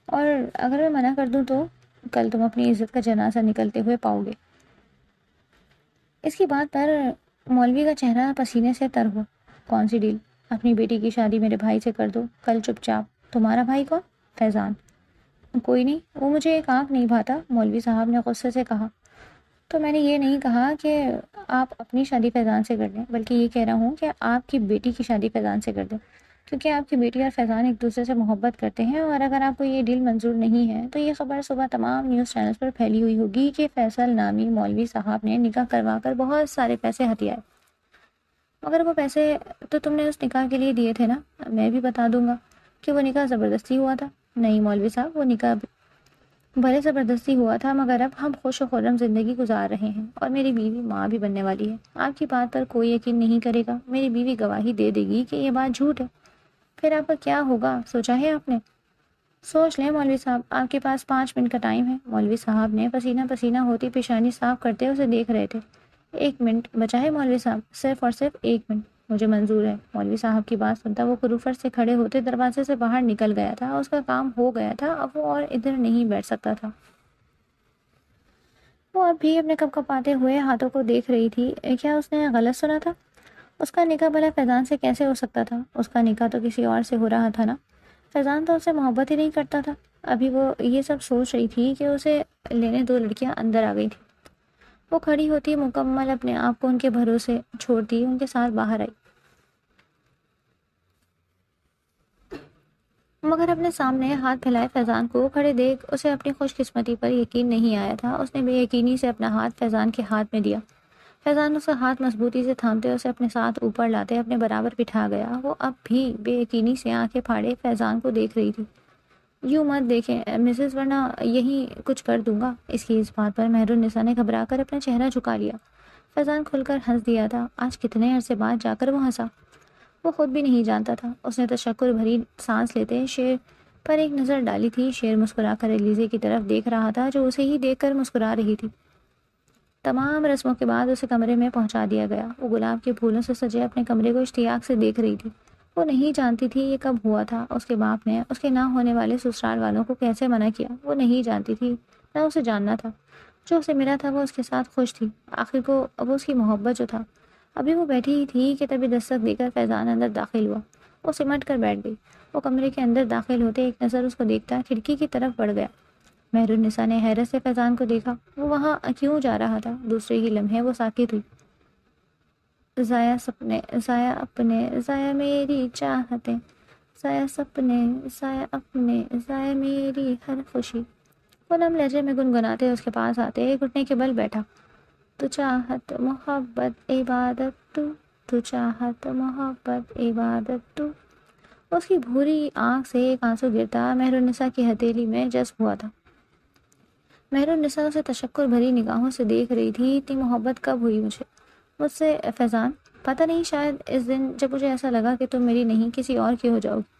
اور اگر میں منع کر دوں تو کل تم اپنی عزت کا جنازہ نکلتے ہوئے پاؤ گے۔ اس کی بات پر مولوی کا چہرہ پسینے سے تر ہوا۔ کون سی ڈیل؟ اپنی بیٹی کی شادی میرے بھائی سے کر دو کل چپ چاپ۔ تمہارا بھائی کون؟ فیضان۔ کوئی نہیں، وہ مجھے ایک آنکھ نہیں بھاتا، مولوی صاحب نے غصے سے کہا۔ تو میں نے یہ نہیں کہا کہ آپ اپنی شادی فیضان سے کر دیں، بلکہ یہ کہہ رہا ہوں کہ آپ کی بیٹی کی شادی فیضان سے کر دیں، کیونکہ آپ کی بیٹی اور فیضان ایک دوسرے سے محبت کرتے ہیں، اور اگر آپ کو یہ ڈیل منظور نہیں ہے تو یہ خبر صبح تمام نیوز چینلز پر پھیلی ہوئی ہوگی کہ فیصل نامی مولوی صاحب نے نکاح کروا کر بہت سارے پیسے ہتھیائے۔ مگر وہ پیسے تو تم نے اس نکاح کے لیے دیے تھے نا؟ میں بھی بتا دوں گا کہ وہ نکاح زبردستی ہوا تھا۔ نہیں مولوی صاحب، وہ نکاح بھلے زبردستی ہوا تھا، مگر اب ہم خوش و خرم زندگی گزار رہے ہیں، اور میری بیوی ماں بھی بننے والی ہے۔ آپ کی بات پر کوئی یقین نہیں کرے گا، میری بیوی گواہی دے دے گی کہ یہ بات جھوٹ ہے۔ پھر آپ کا کیا ہوگا سوچا ہے آپ نے؟ سوچ لیں مولوی صاحب، آپ کے پاس 5 منٹ کا ٹائم ہے۔ مولوی صاحب نے پسینہ پسینہ ہوتی پیشانی صاف کرتے اسے دیکھ رہے تھے۔ 1 منٹ بچا ہے مولوی صاحب، صرف اور صرف 1 منٹ، مجھے منظور ہے۔ مولوی صاحب کی بات سنتا وہ کروفر سے کھڑے ہوتے دروازے سے باہر نکل گیا تھا۔ اس کا کام ہو گیا تھا، اب وہ اور ادھر نہیں بیٹھ سکتا تھا۔ وہ اب بھی اپنے کپ کپاتے ہوئے ہاتھوں کو دیکھ رہی تھی۔ کیا اس نے غلط سنا تھا؟ اس کا نکاح بھلا فیضان سے کیسے ہو سکتا تھا؟ اس کا نکاح تو کسی اور سے ہو رہا تھا نا۔ فیضان تو اسے محبت ہی نہیں کرتا تھا۔ ابھی وہ یہ سب سوچ رہی تھی کہ اسے لینے 2 لڑکیاں اندر آ گئی تھیں۔ وہ کھڑی ہوتی مکمل اپنے آپ کو ان کے بھروسے چھوڑتی ان کے ساتھ باہر آئی، مگر اپنے سامنے ہاتھ پھیلائے فیضان کو کھڑے دیکھ اسے اپنی خوش قسمتی پر یقین نہیں آیا تھا۔ اس نے بے یقینی سے اپنا ہاتھ فیضان کے ہاتھ میں دیا۔ فیضان اس کا ہاتھ مضبوطی سے تھامتے اسے اپنے ساتھ اوپر لاتے اپنے برابر بٹھا گیا۔ وہ اب بھی بے یقینی سے آنکھیں پھاڑے فیضان کو دیکھ رہی تھی۔ یوں مت دیکھیں مسز، ورنہ یہیں کچھ کر دوں گا۔ اس کی اس بات پر مہر النساء نے گھبرا کر اپنا چہرہ جھکا لیا۔ فیضان کھل کر ہنس دیا تھا۔ آج کتنے عرصے بعد جا کر وہ ہنسا، وہ خود بھی نہیں جانتا تھا۔ اس نے تشکر بھری سانس لیتے شیر پر ایک نظر ڈالی تھی۔ شیر مسکرا کر ایلیزے کی طرف دیکھ رہا تھا جو اسے ہی دیکھ کر مسکرا رہی تھی۔ تمام رسموں کے بعد اسے کمرے میں پہنچا دیا گیا۔ وہ گلاب کے پھولوں سے سجے اپنے کمرے کو اشتیاق سے دیکھ رہی تھی۔ وہ نہیں جانتی تھی یہ کب ہوا تھا، اس کے باپ نے اس کے نہ ہونے والے سسرال والوں کو کیسے منع کیا۔ وہ نہیں جانتی تھی، نہ اسے جاننا تھا۔ جو اسے ملا تھا وہ اس کے ساتھ خوش تھی۔ آخر کو وہ اس کی محبت جو تھا۔ ابھی وہ بیٹھی ہی تھی کہ تبھی دستک دے کر فیضان اندر داخل ہوا۔ وہ سمٹ کر بیٹھ گئی۔ وہ کمرے کے اندر داخل ہوتے ایک نظر اس کو دیکھتا کھڑکی کی طرف بڑھ گیا۔ مہر النساء نے حیرت سے فیضان کو دیکھا۔ وہ وہاں کیوں جا رہا تھا؟ دوسرے ہی لمحے وہ ساکت ہوئی۔ ضائع سپنے، ضائع اپنے، ضائع میری چاہتیں، ضائع سپنے، ضائع اپنے، ضائع میری ہر خوشی۔ وہ نم لہجے میں گنگناتے اس کے پاس آتے گھٹنے کے بل بیٹھا۔ تو چاہت محبت عبادت تو چاہت محبت عبادت تو۔ اس کی بھوری آنکھ سے ایک آنسو گرتا مہر النساء کی ہتھیلی میں جذب ہوا تھا۔ مہر النساء اسے تشکر بھری نگاہوں سے دیکھ رہی تھی۔ اتنی محبت کب ہوئی مجھ سے فیضان؟ پتہ نہیں، شاید اس دن جب مجھے ایسا لگا کہ تم میری نہیں کسی اور کی ہو جاؤ گی،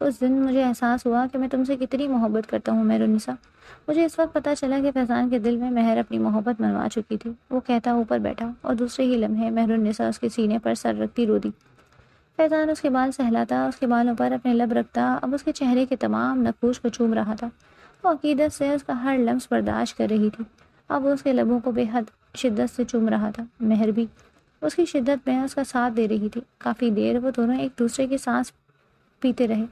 اس دن مجھے احساس ہوا کہ میں تم سے کتنی محبت کرتا ہوں مہر النساء۔ مجھے اس وقت پتہ چلا کہ فیضان کے دل میں مہر اپنی محبت منوا چکی تھی۔ وہ کہتا اوپر بیٹھا اور دوسرے ہی لمحے مہر النساء اس کے سینے پر سر رکھتی رو دی۔ فیضان اس کے بال سہلاتا، اس کے بالوں پر اپنے لب رکھتا، اب اس کے چہرے کے تمام نقوش کو چوم رہا تھا۔ وہ عقیدت سے اس کا ہر لمس برداشت کر رہی تھی۔ اب وہ اس کے لبوں کو بے حد شدت سے چوم رہا تھا۔ مہر بھی اس کی شدت میں اس کا ساتھ دے رہی تھی۔ کافی دیر وہ دونوں ایک دوسرے کی سانس پیتے رہے۔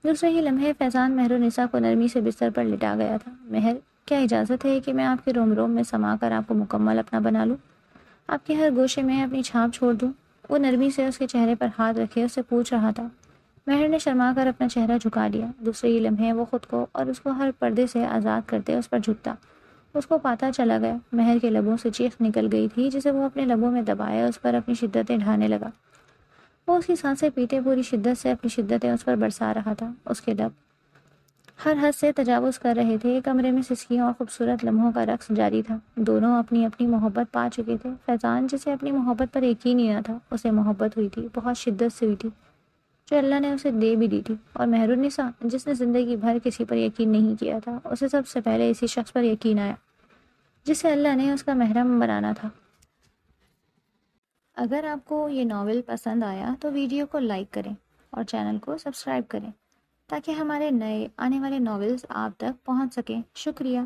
دوسرے ہی لمحے فیضان مہر النساء کو نرمی سے بستر پر لٹا گیا تھا۔ مہر، کیا اجازت ہے کہ میں آپ کے روم روم میں سما کر آپ کو مکمل اپنا بنا لوں، آپ کے ہر گوشے میں اپنی چھاپ چھوڑ دوں؟ وہ نرمی سے اس کے چہرے پر ہاتھ رکھے اس سے پوچھ رہا تھا۔ مہر نے شرما کر اپنا چہرہ جھکا لیا۔ دوسرے ہی لمحے وہ خود کو اور اس کو ہر پردے سے آزاد کرتے اس پر جھکتا۔ اس کو پاتا چلا گیا مہر کے لبوں سے چیخ نکل گئی تھی جسے وہ اپنے لبوں میں دبائے اس پر اپنی شدتیں ڈھانے لگا۔ وہ اس کی سانسیں پیتے پوری شدت سے اپنی شدتیں اس پر برسا رہا تھا۔ اس کے لب ہر حد سے تجاوز کر رہے تھے۔ کمرے میں سسکیوں اور خوبصورت لمحوں کا رقص جاری تھا۔ دونوں اپنی اپنی محبت پا چکے تھے۔ فیضان جسے اپنی محبت پر یقین ہی نہ تھا، اسے محبت ہوئی تھی، بہت شدت سے ہوئی تھی، جو اللہ نے اسے دے بھی دی تھی۔ اور مہر النساء جس نے زندگی بھر کسی پر یقین نہیں کیا تھا، اسے سب سے پہلے اسی شخص پر یقین آیا۔ جسے اللہ نے اس کا محرم بنانا تھا۔ اگر آپ کو یہ ناول پسند آیا تو ویڈیو کو لائک کریں اور چینل کو سبسکرائب کریں تاکہ ہمارے نئے آنے والے ناولز آپ تک پہنچ سکیں۔ شکریہ۔